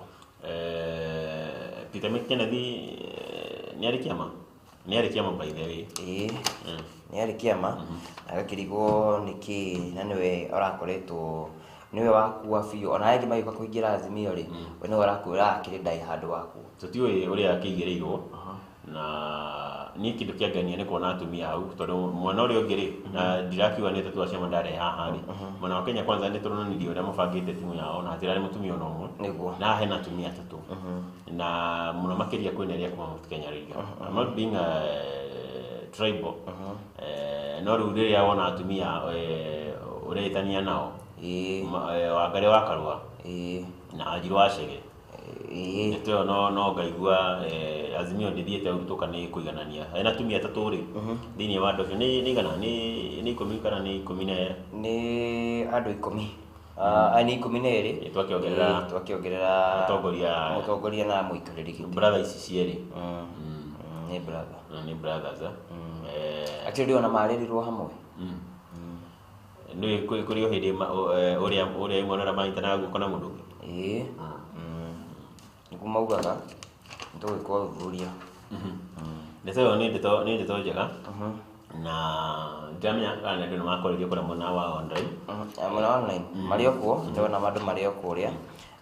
C: Peter Kennedy nĩarĩ kĩama by the way
F: nĩarĩ kĩama agakĩrigwo nĩkĩ na nĩwe ũrakoretwo niwe wakua biũ ona angĩ magĩũka kũingĩra Azimio rĩ we nĩwe ũrakwĩra akĩrĩ die hard waku
C: tũtiũĩ ũrĩa akĩigĩrĩirwo na niĩ kĩndũ kĩangenia nĩ kuona atumia hau tondũ mwana ũrĩa ũngĩ rĩ na ndirakiuga nĩ tatu acio ndarĩ haha rĩ mwana wa Kenya Kwanza nĩ tũronanirie ũrĩa mabangĩte timu yao na hatirarĩ mũtumia ona ũmwe
F: nĩguo
C: na hena atumia atatũ na mũno makĩria kwĩna ĩrĩa kuma Mount Kenya Radio. I'm not being tribal no rĩu rĩrĩa wona atumia ũretania nao Wangari wa Karua na Wanjiru wa Chege nĩtũyo no ngaigua Azimio ndĩthiĩte gũtũka nĩ kũiganania hena atumia atatũ rĩ thĩinĩ wa andũ acio nĩ igana nĩ 10 kana nĩ 12
F: nĩ andũ 10 ani 12 twakĩongerera mũtongoria na mũikarĩri gĩtĩ
C: brother ici cierĩ
F: nĩ brothers
C: actually
F: ona marĩrirwo hamwe
C: nĩ kũrĩ hĩndĩ ũrĩa imwe maitanaga guoko na mũndũ ũngĩ
F: nĩguo maugaga nĩtũgwĩka ũthuthuria
C: ndeto nĩ ndeto njega na ndamenya kana andũ nĩmakorerio kũrĩa mwena wa online
F: marĩ okuo ndĩrona andũ marĩ okuo ũrĩa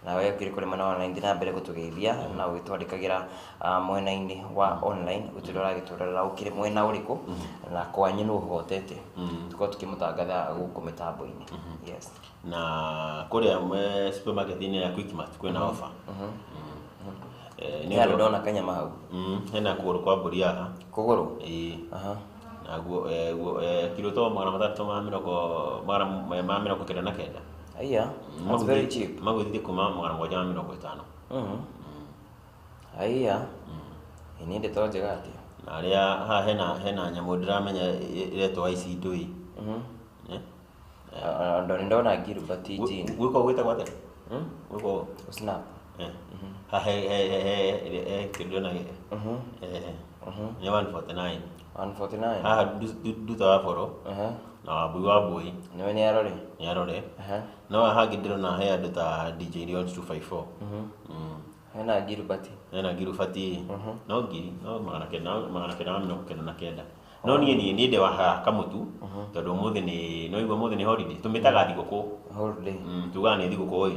F: na wewe ũkĩrĩ kũrĩ mwena wa online na mbere gũtũgeithia na ũgĩtwandĩkagĩra mwena-inĩ wa online ũtũrĩa ũragĩtũrora ũkĩrĩ mwena ũrĩkũ na kwanyu nĩ ũhotete tũkorwo tũkĩmũtangatha gũkũ mĩtambo-inĩ yes
C: na kũrĩa supermarket-inĩ ya Quickmart kwĩna offer
F: nĩ andũ ndona kanyama hau
C: hena kũgũrũ kwa mbũri haha
F: kũgũrũ
C: naguo kilo to 399
F: aya that's very cheap
C: magũthithie kuma 150
F: aya nĩ ndeto njega atĩa
C: na arĩa haha hena nyamũ ndĩramenya iretwo ici ndũi
F: ndona Gilbert Jean
C: gwĩko gwĩtagwo atĩa gwĩko
F: snap
C: haha kĩndũ na nĩ 149 haha nduta wa boro na Wambui wa Mbui
F: niwe nĩ arore
C: no hangĩ ndĩrona he andũ ta DJ Leon 254
F: hena Gilbert
C: no ngiri no magana kenda mĩrongo kenda na kenda no niĩ ndĩ wa kamũtu tondũ ũmũthĩ nĩ no igua ũmũthĩ nĩ holiday tũmĩtaga thigũkũ
F: holiday
C: tugaga nĩ thigũkũ ĩ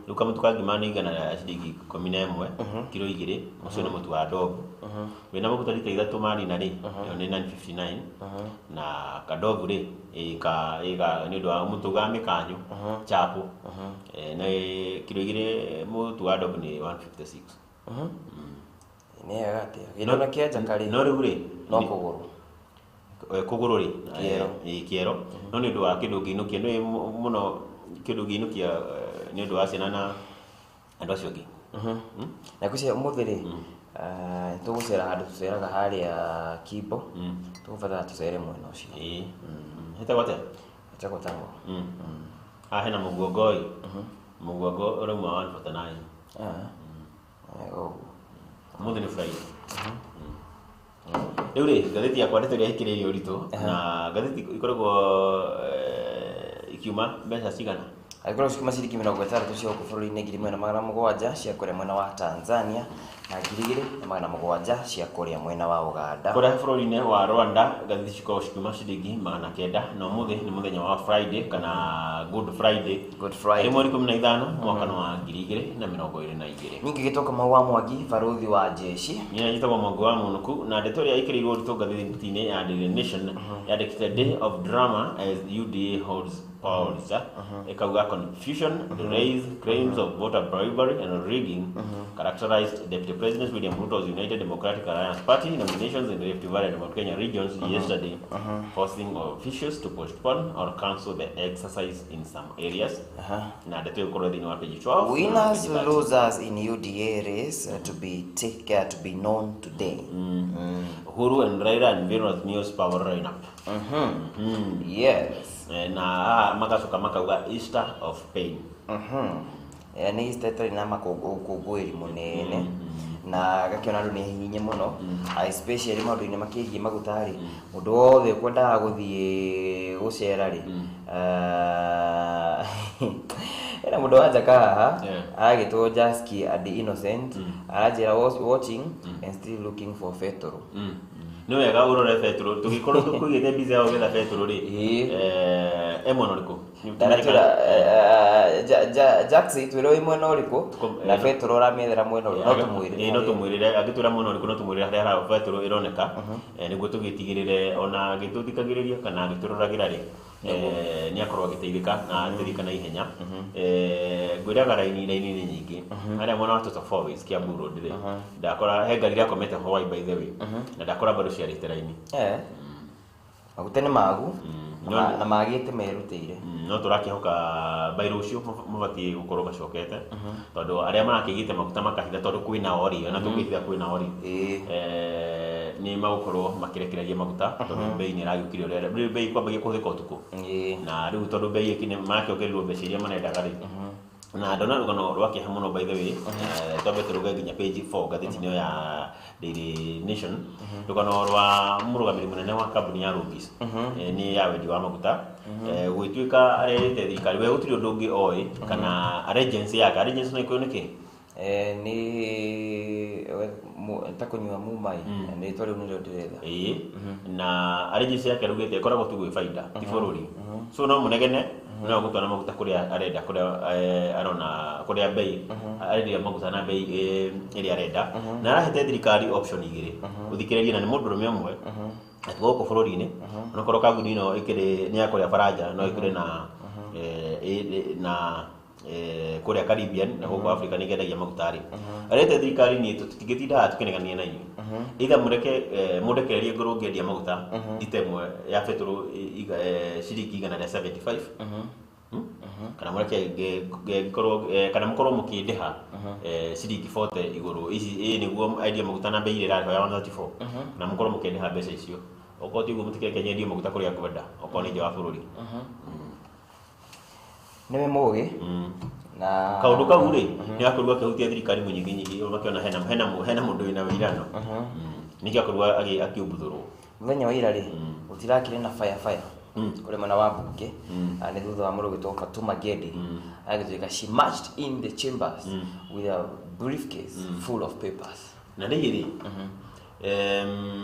C: rĩu kamũtu ka ngima nĩ igana rĩa ciringi 11 kilo 2 ũcio nĩ mũtu wa ndogo wĩna maguta lita 3 marina rĩ nĩ 959 na kandovu rĩ nĩ ũndũ wa mũtu ga mĩkanyo chapo na kilo 2 mũtu wa ndogo nĩ 156
F: nĩ wega atĩa gĩthona kĩa njakarĩ
C: no rĩu rĩ
F: no kũgũrũ
C: rĩ kĩero no nĩ ũndũ wa kĩndũ ngĩinũkia nĩ mũno kĩndũ ngĩinũkia nĩ ũndũ wa ciana na andũ acio angĩ
F: na kũcia ũmũthĩ rĩ tũgũcera handũ tũceraga harĩa Kimbo tũgũbatara tũcere mwena ũcio
C: hetagwo atĩa
F: hetagwo tango
C: haha hena mũguongo mũguongo ũrauma 149 ũmũthĩ nĩ Friday rĩu rĩ ngathĩti yakwa nĩ tũrĩa ĩkĩrĩire ũritũ na ngathĩti ikoragwo ikiuma mbeca cigana
F: agĩkorwo cikiuma ciringi 60 cia gũkũ bũrũri-inĩ 1,700 cia kũrĩa mwena wa Tanzania na 2,700 cia kũrĩa mwena wa Uganda.
C: Kũrĩa bũrũri-inĩ wa Rwanda ngathĩti cikoragwo cikiuma ciringi 900 na ũmũthĩ nĩ mũthenya wa Friday kana Good Friday mweri 15 mwaka wa 2022.
F: Ningĩ gĩtoka mau wa Mwangi barũthi wa jeshi
C: nĩ njĩtagwo Mwangi wa Mũnũku na ndeto ĩrĩa ĩkĩrĩirwo ũritũ ngathĩti-inĩ ya Daily Nation yandĩkĩte Day of Drama as UDA holds polls ikauga confusion, delays, claims of voter bribery and rigging characterized Deputy President William Ruto's United Democratic Alliance Party nominations in the Rift Valley and Mount Kenya regions yesterday, forcing officials to postpone or cancel the exercise in some areas. Na ndeto ĩkorwo thĩinĩ wa page 12.
F: Winners losers in UDA race to be known today.
C: Uhuru and Raila and Vero's news power lineup.
F: Yes.
C: na magacoka makauga Easter of Pain.
F: Yani Easter tari na makũngũĩri mũnene na gakiona andũ nĩ hihinye mũno, especially maũndũ-inĩ makĩgiĩ maguta rĩ, mũndũ wothe ũkwendaga gũthiĩ gũcera rĩ, ena mũndũ wanja haha agĩtwo Jasky and Innocent aranjĩra watching and still looking for petrol.
C: Nĩ wega ũrore petrol, tũgĩkorwo tũkũigĩte mbica yao getha petrol rĩ, mwena ũrĩkũ?
F: Jackson twĩrwo mwena ũrĩkũ na petrol ũramĩethera mwena ũrĩkũ, no tũmwĩrĩre.
C: No tũmwĩrĩre, angĩtwĩra mwena ũrĩkũ no tũmwĩrĩre harĩa harĩa petrol ĩroneka, nĩguo tũgĩtigĩrĩre ona agĩtũthikagĩrĩria kana agĩtũroragĩra rĩ, nĩ akorwo agĩteithĩka na ateithĩka na ihenya. Ngwĩraga raini nĩ nyingĩ harĩa mwena wa Total Fourways Kiambu Road rĩ, ndakora he ngari ĩrakomete Hawaii by the way, na ndakora bado ciarĩte raini.
F: Maguta nĩ magu na magĩte merutĩire,
C: no tũrakĩhoka bairũ ũcio mabatiĩ gũkorwo macokete, tondũ arĩa marakĩgĩte maguta makahinda tondũ kwĩna ori, ona tũngĩhitha kwĩna ori nĩ magũkorwo makĩrekereria maguta tondũ bei nĩ ĩragĩũkire ũrĩa bei kwambagia kũhũthĩka ũtukũ, na rĩu tondũ bei ĩkĩ marakĩongererwo mbeca iria marendaga rĩ, na ndona rũgano rwakĩha mũno by the way, twambe tũrũge nginya page 4 ngathĩti-inĩ ya Daily Nation, rũgano rwa mũrũgamĩrĩri mũnene wa kambuni ya Rubis nĩ ya wendi wa maguta, gwĩtuĩka arerĩte thirikari we gũtirĩ ũndũ ũngĩ oĩ kana agency yake. Agency no ĩkũyũ nĩkĩ?
F: Nĩ ta kũnyua mumai, nĩ rĩtwa rĩu nĩrĩo ndĩretha.
C: Na agency yake rugĩte ĩkoragwo tu gwĩ baida ti bũrũri, so no mũnegene no gũtwara maguta kũrĩa arenda, kũrĩa arona kũrĩa bei arendia maguta na bei ĩrĩa arenda, na arahete thirikari option igĩrĩ ũthikĩrĩrie, na nĩ mũndũrũme ũmwe atĩ gũkũ bũrũri-inĩ onakorwo kambuni ĩno ĩkĩrĩ nĩ ya kũrĩa Faranja no ĩkĩrĩ na kũrĩa Caribbean na gũkũ Africa nĩ ĩgendagia maguta rĩ, arete thirikari niĩ tũtingĩtinda tũkĩnegania na inyuĩ, either mũrekererie ngorwo ngĩendia maguta lita ĩmwe ya petrol ciringi 175, kana mũreke ngorwo kana mũkorwo mũkĩndĩha ciringi 40 igũrũ ici nĩguo endia maguta na bei ĩrĩa ĩrarĩho ya 134, na mũkorwo mũkĩndĩha mbeca icio, okorwo tiguo mũtikĩreke nyendie maguta kũrĩa ngwenda, okorwo nĩ nja wa bũrũri.
F: Nĩwe mũũgĩ na
C: kaũndũ kau rĩ nĩ gakorwo akĩhutia thirikari mũnyiginyigi, makĩona hena mũndũ wĩna wĩirano, nĩkĩo akorwo akĩũmbuthũrwo.
F: Mũthenya wa ira rĩ gũtirakĩrĩ na fire kũrĩ mwena wa mbunge, nĩ thutha wa mũndũ ũgĩtwo Fatuma Gedi agĩtuĩka she marched in the chambers with a briefcase full of papers.
C: Na rĩrĩ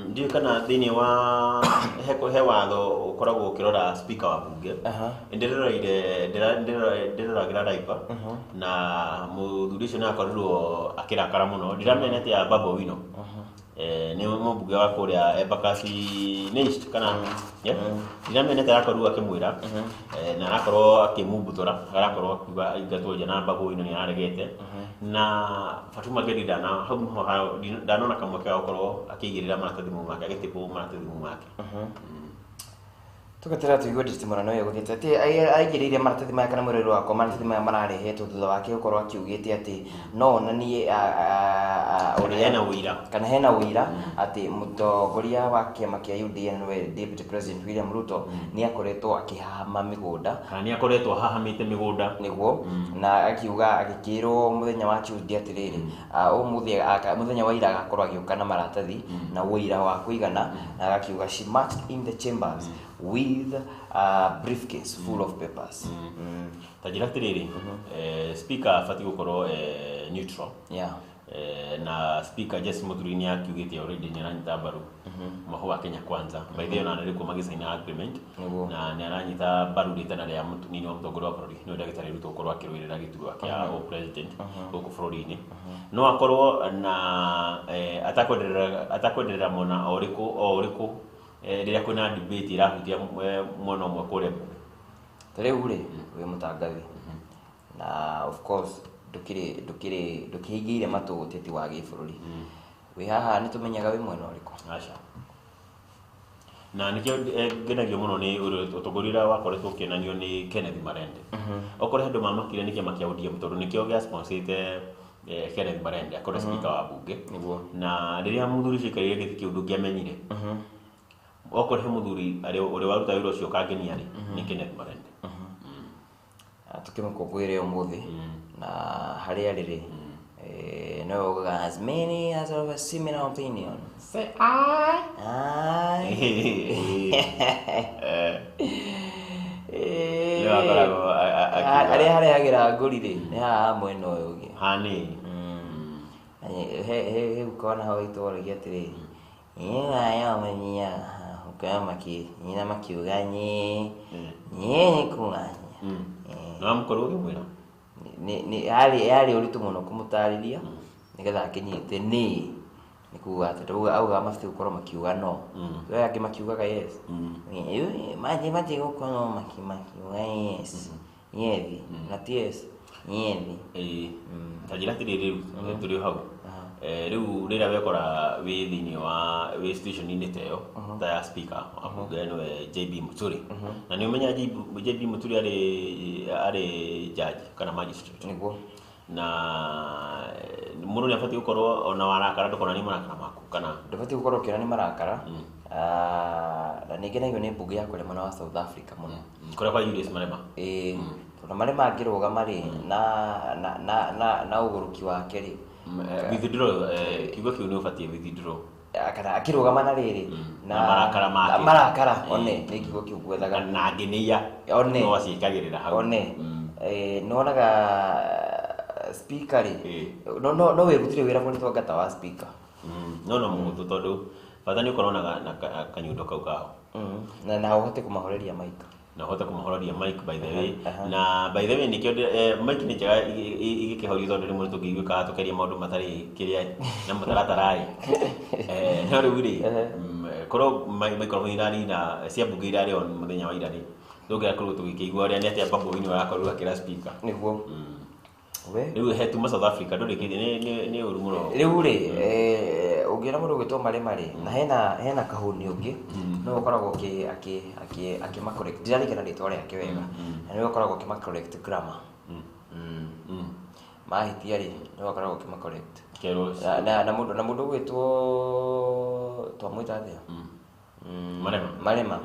C: ndiũ kana thĩinĩ wa he watho ũkoragwo ũkĩrora speaker wa bunge, ndĩroragĩra Raipa na mũthuri ũcio nĩ akorirwo akĩrakara mũno, ndiramenya atĩ ya Babu Owino nĩ mũmbunge wa kũrĩa Embakasi East kana ndiramenya atĩ arakorirwo akĩmwĩra na arakorwo akĩmũmbuthũra, arakorwo akiuga aingatwo nja na Babu Owino nĩ araregete, na Fatuma Gedi ndanona kamweke ga gũkorwo akĩigĩrĩra maratathi mau make, agĩtĩpwo maratathi mau make.
F: Tũgatĩra tũigua nditimũrano ũyũ gũthiĩte atĩ aigĩrĩire maratathi maya kana mũrĩrĩ wakwa maratathi maya mararehetwo thutha wake gũkorwo akiugĩte atĩ no onanie kana hena ũira atĩ mũtongoria wa kĩama kĩa UDA nĩwe Deputy President William Ruto nĩ akoretwo akĩhahama mĩgũnda,
C: kana nĩ akoretwo ahahamĩte mĩgũnda
F: nĩguo, na akiuga agĩkĩrwo mũthenya wa Tuesday atĩrĩrĩ mũthenya wa ira agakorwo agĩũka na maratathi na ũira wa kũigana, na agakiuga she marched in the chambers with a briefcase full of papers.
C: Tajira tiriri speaker afati gũkorwo neutral, na speaker Jesse Muthuri nĩ akiugĩte already nĩ aranyita mbaru mahu wa Kenya Kwanza, by the way na nĩrĩkuo magĩcaina agreement, na nĩ aranyita mbaru rĩtana rĩa mũtumia wa mũtongoria wa bũrũri nĩ ndagĩtarĩ Ruto gũkorwo akĩrũĩrĩra gĩturwa kĩa president gũkũ bũrũri-inĩ, no akorwo na atakwenderera mwena o ũrĩkũ rĩrĩa kwĩna debate ĩrahutia mwena ũmwe kũrĩa
F: tarĩu rĩ wĩ mũtangathi, na of course ndũkĩhingĩire matũ ũteti wa gĩbũrũri, wĩ haha nĩ tũmenyaga wĩ mwena ũrĩkũ?
C: Aca, na nĩkĩo ngenagio mũno nĩ ũtongoria ũrĩa wakoretwo ũkĩonanio nĩ Kenneth Marende. Okorwo andũ mamakire nĩ kĩama kĩa ODM tondũ nĩkĩo gĩa-sponsete Kenneth Marende akorwo speaker wa bunge, na rĩrĩa mũthuri ũcio aikarĩire gĩtĩ kĩu ndũngĩamenyire okore muthuri ari uri waruta wira ucio kangenia ri ni Kenneth Marende
F: tukimukungwire umuthi na haria riri no as many as of a similar opinion say I aria hagira nguri ri ni ha mwena uyu ungi
C: hani
F: he ukona hawa itwaragia atiri ya manyia ukama ki ina makiuga nye kunganya
C: no mukoro ngimwira
F: ni ali uritu muno kumutariria nigetha akinyite ni kuga ati auga mafite gukora makiuga no we ake makiuga yes maji gukora makiuga yes yevi na yes yevi
C: tajira tiri turi hau riu rira wekora wi thini wa wi station ni teo ta speaker abuga no JB Muturi na ni umenya JB Muturi ari judge kana magistrate
F: niguo
C: na mundu ni afati gukorwo ona warakara ndukona ni marakara maku kana
F: ndufati gukorwo kira ni marakara na nigenagio ni mbunge ya kule mwana wa South Africa muno
C: kore kwa Julius Malema
F: na marema angiruga mari na uguruki wake ri
C: withdraw kiugo kiu ni ufatie withdraw
F: kana akirugama na riri
C: na
F: marakara one ni kiugo kiu gwethaga
C: na nginia
F: one
C: no acikagirira hau
F: one nonaga speaker ri no wirutire wira muri twangata wa speaker
C: no mutu tondu bata ni ukorona na kanyundo kau kao
F: na uhote kumahoreria mic
C: na hota kumahororia mic by the way na by the way nikio mic ni jaga igikihoria tondu rimwe tugiguka tukeria maundu matari kiria na mutaratara no riuri koro microphone irari na cia mbunge irari on muthenya wa irari tugira kuru tugikigwa ria ni atia babu wini warakorwa kira speaker
F: niguo we
C: riu hetu ma South Africa ndurikithie ni uru muno
F: riu ri ungira mundu gwitwo maremare na hena kahuni ungi no ukoragwo aki ma correct dirani kana ritwa riake wega na ni ukoragwo ki ma correct grammar mahitia ri ni ukoragwo ki ma correct
C: kero
F: na mundu gwitwo twamwita atia marema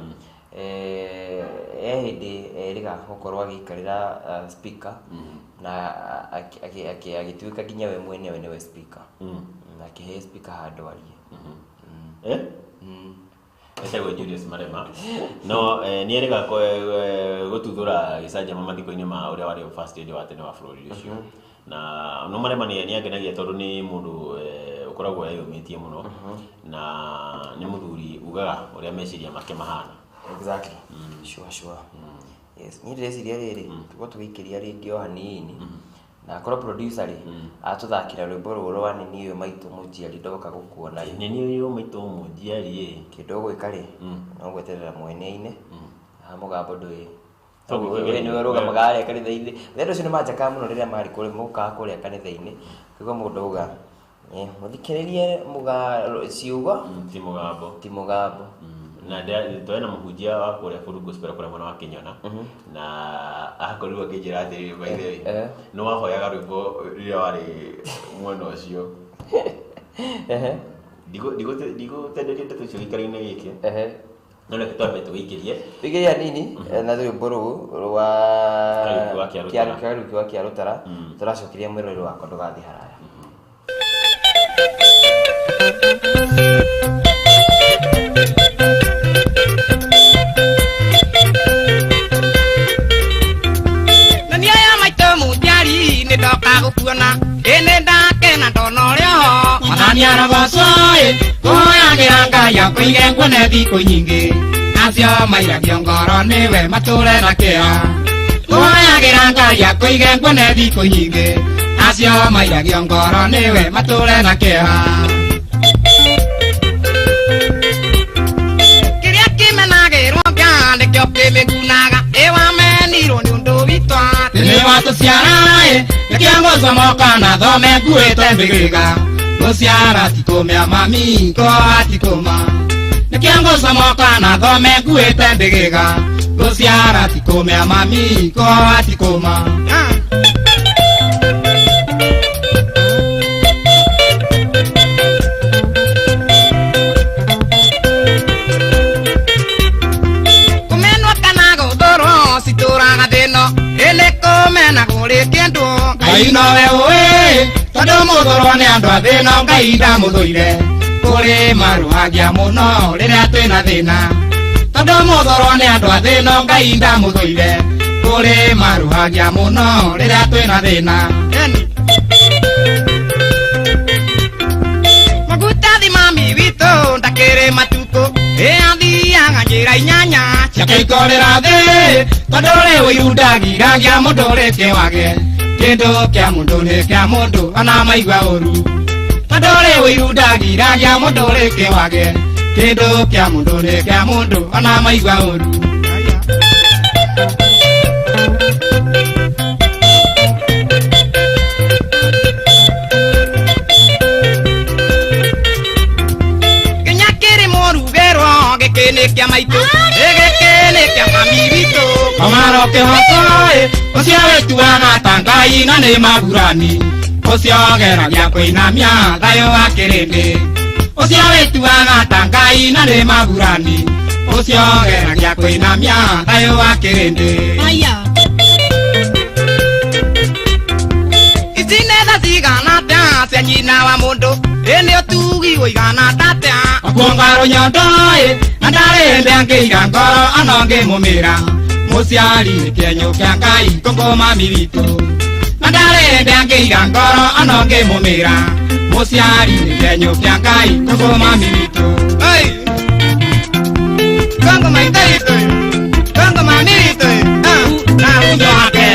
F: hindi riga gukorwo agikarira speaker na agituika nginya we mwene we niwe speaker na kihe speaker handu arie
C: Ese Julius Marema no ni riga gututhura gicanjama mathiko-ini ma uria wari first lady wa tene wa bururi ucio na no Marema ni angenagia tondu ni mundu ukoragwo yayumitie muno na ni muthuri ugaga uria meciria make mahana
F: exactly sure yes ni ndeciria riri tuko tugikiria ringi o hanini na kora producer ri atuthakira rwimbo ruru wa nini uyu maitu mujiari ndoka gukuona
C: nini uyu maitu mujiari
F: kidogo ikari no gweterera mwene-ine mugambo ndui we ni weruga magari kanitha-ini thendo cio ni manjaka muno riria mari kuri muka kuria kanitha-ini kigwa mundu uga muthikiririe ciugo ti mugambo na twena muhunjia wa kuria Full Gospel kuria mwana wa Kinyona na akorirwo akijira atiri by the way no wahoyaga rwimbo riria wari mwena ucio digo tenderia ndeto cio gikari-ini giki no reke twambe tugikirie nini na rwimbo ruu rwa Karuki wa Kiarutara turacokirie mwirori wakwa ndugathi haraya
G: gukuona ene ndakena ndono rioho mwathania rogocoĩ kũhoyagĩra Ngai akũige nguone thikũ nyingĩ acio mairagio ngoro nĩwe matũre na kĩeha kũhoyagĩra Ngai akũige nguone thikũ nyingĩ acio mairagio ngoro nĩwe matũre na kĩeha kĩrĩa kĩmenagĩrwo Ngai nĩkĩo kĩmĩgunaga ĩwamenirwo nĩ ũndũ witũ nĩ watũciara Kiangosomoka na thome nguĩte mbĩgĩga gũciara tikũmĩa mami ngo atikũma Kiangosomoka na thome nguĩte mbĩgĩga gũciara tikũmĩa mami ngo atikũma ndũrĩ kĩndũ Ngai nowe ũĩ tondũ mũthũrwo nĩ andũ a thĩna Ngai ndamũthũire kũrĩ marũagia mũno rĩrĩa twĩna thĩna tondũ mũthũrwo nĩ andũ a thĩna Ngai ndamũthũire kũrĩ marũagia mũno rĩrĩa twĩna thĩna Magutathi mami witũ ndakĩrĩ matukũ athiaga njĩra inyanya ciakĩikorera thĩ tondũ rĩ ũiru ndagiragia mũndũ ũrĩ kĩwage kĩndũ kĩa mũndũ nĩ kĩa mũndũ ona maigua ũru tondũ rĩ ũiru ndagiragia mũndũ ũrĩ kĩwage kĩndũ kĩa mũndũ nĩ kĩa mũndũ ona maigua ũru Gĩkĩnĩkia maitũ gĩkĩnĩkia mami witũ Omaro kĩhoko ũcio wĩtuaga ta Ngai na nĩ magurani ũcio geragia kũinamia thayũ wa kĩrĩndĩ ũcio wĩtuaga ta Ngai na nĩ magurani ũcio geragia kũinamia thayũ wa kĩrĩndĩ Ici nĩ tha cigana atĩa cia nyina wa mũndũ nĩ ũtugi ũigana atĩa Kuongaro nyondo na ndarĩ hĩndĩ angĩiga ngoro ona ngĩmũmĩra mũciari nĩ kĩenyũ kĩa Ngai kũngũ mami witũ na ndarĩ hĩndĩ angĩiga ngoro ona ngĩmũmĩra mũciari nĩ kĩenyũ kĩa Ngai kũngũ mami witũ Kũngũ maitũ witũ kũngũ mami witũ na unyo wake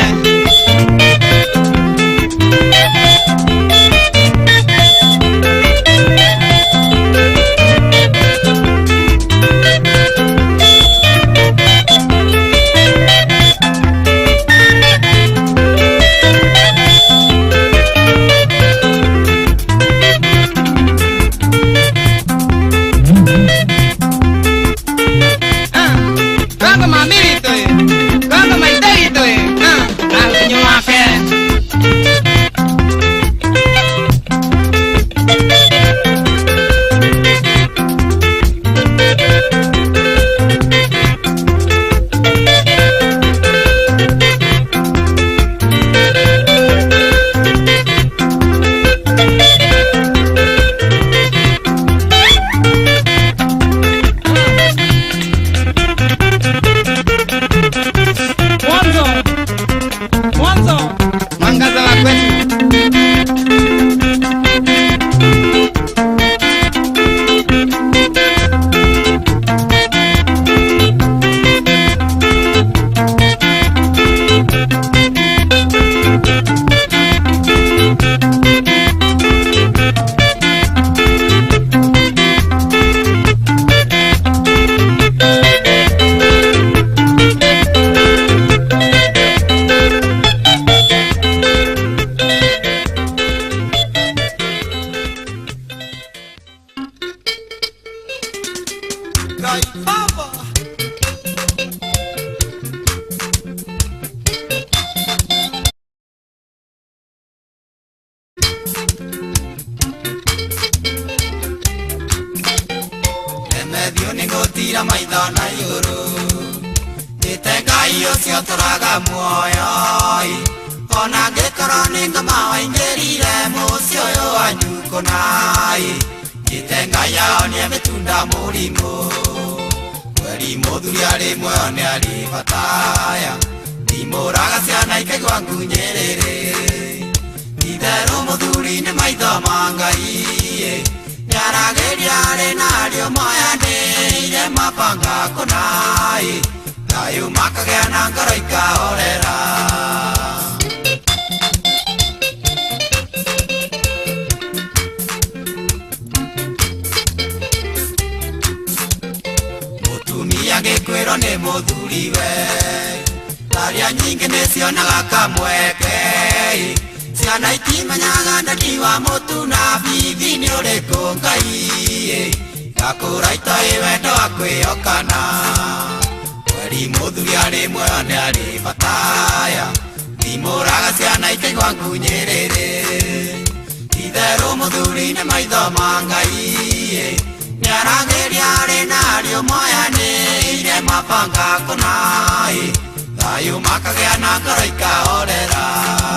D: Mapanga konai, dayu makagea na ngoro ikaorera.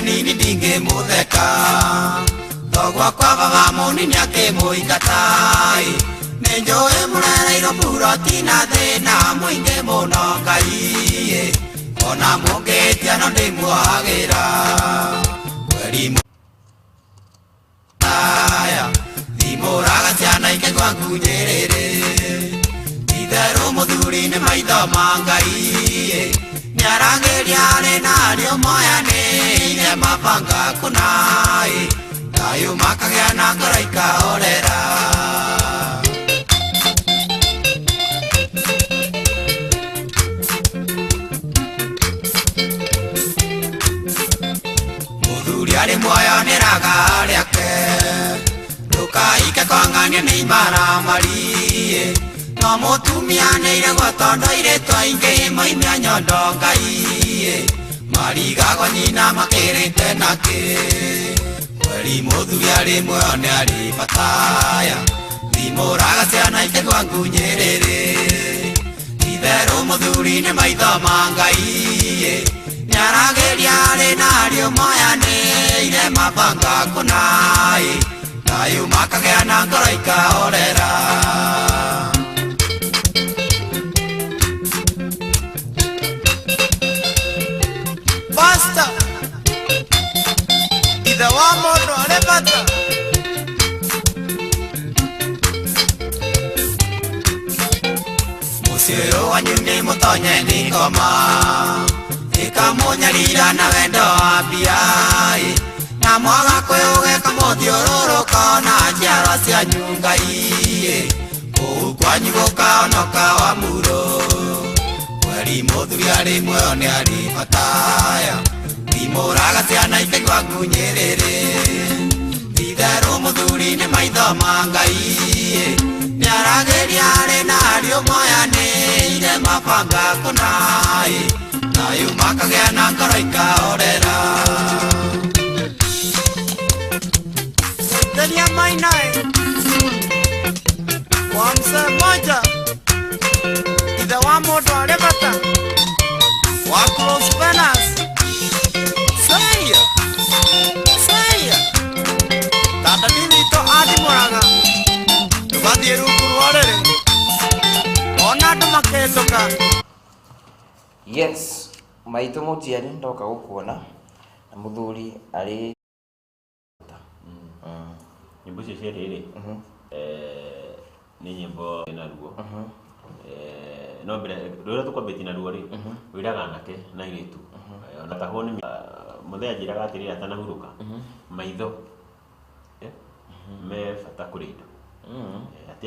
G: hanini ndingĩmũtheka togwa kwa baba mũnini akĩmũingatai nĩnjũĩ mũrereirwo buroti na thĩna mũingĩ mũno Ngai ona mũngĩtia no ndĩmuohagĩra kweri aya thimũraga ciana ingĩ gwaku Nyĩrĩrĩ itherũ mũthuri nĩ maitho ma Ngai nĩarangĩria arĩ narĩo moyanĩire mabanga kũnai thayũ makagĩa na ngoro ikahorera mũthuri arĩ muoyanĩraga rĩake ndũkaike kwang'ania nĩ imaramari no mũtumia nĩire gwatonda airĩtu aingĩ maimia nyondo Ngai marigagwo nyina makĩrĩte nakĩ kweri mũthuri arĩ muoyo nĩ arĩ bataya thimũraga ciana ingĩ gwaku Nyĩrĩrĩ itherũ mũthuri nĩ maitho ma Ngai nĩaragĩria arĩ narĩo moyanĩire mabanga kũnai thayũ makagĩa na ngoro ikahorera Basta ithe wa mũndũ arĩ bata mũciĩ ũyũ wanyu nĩ mũtonye nĩ ngoma ĩkamũnyarira na wendo wa mbia na mwaga kwĩũgĩka mũthiũrũrũka na njiarwa cianyu Ngai kũu kwanyu gũkaonoka wa mũro kweri mũthuri arĩ muoyo nĩ arĩ bataya thimũraga ciana ingĩ gwaku Nyĩrĩrĩ itherũ mũthuri nĩ maitho ma Ngai nĩaragĩria arĩ narĩo moyanĩire mabanga kũnai thayũ makagĩa na ngoro ikahorera Dania Mainae kwa mzee mmoja ithe wa mũndũ arĩ bata wa Close Venas Saya tata nĩwitũ athimũraga tũgathiĩ rungu rũrĩrĩ ona andũ makĩhĩtũka
F: Yes, maitũ mũtiarĩ ndoka gũkuona na mũthuri arĩ
B: nyĩmbo icio cia rĩrĩ nĩ nyĩmbo na ruo no mbere rũrĩa tũkwambĩtie na ruo rĩ wĩraga anake na airĩtu ona taho nĩ mũthee anjĩraga atĩrĩrĩ atanahurũka maitho me bata kũrĩ indo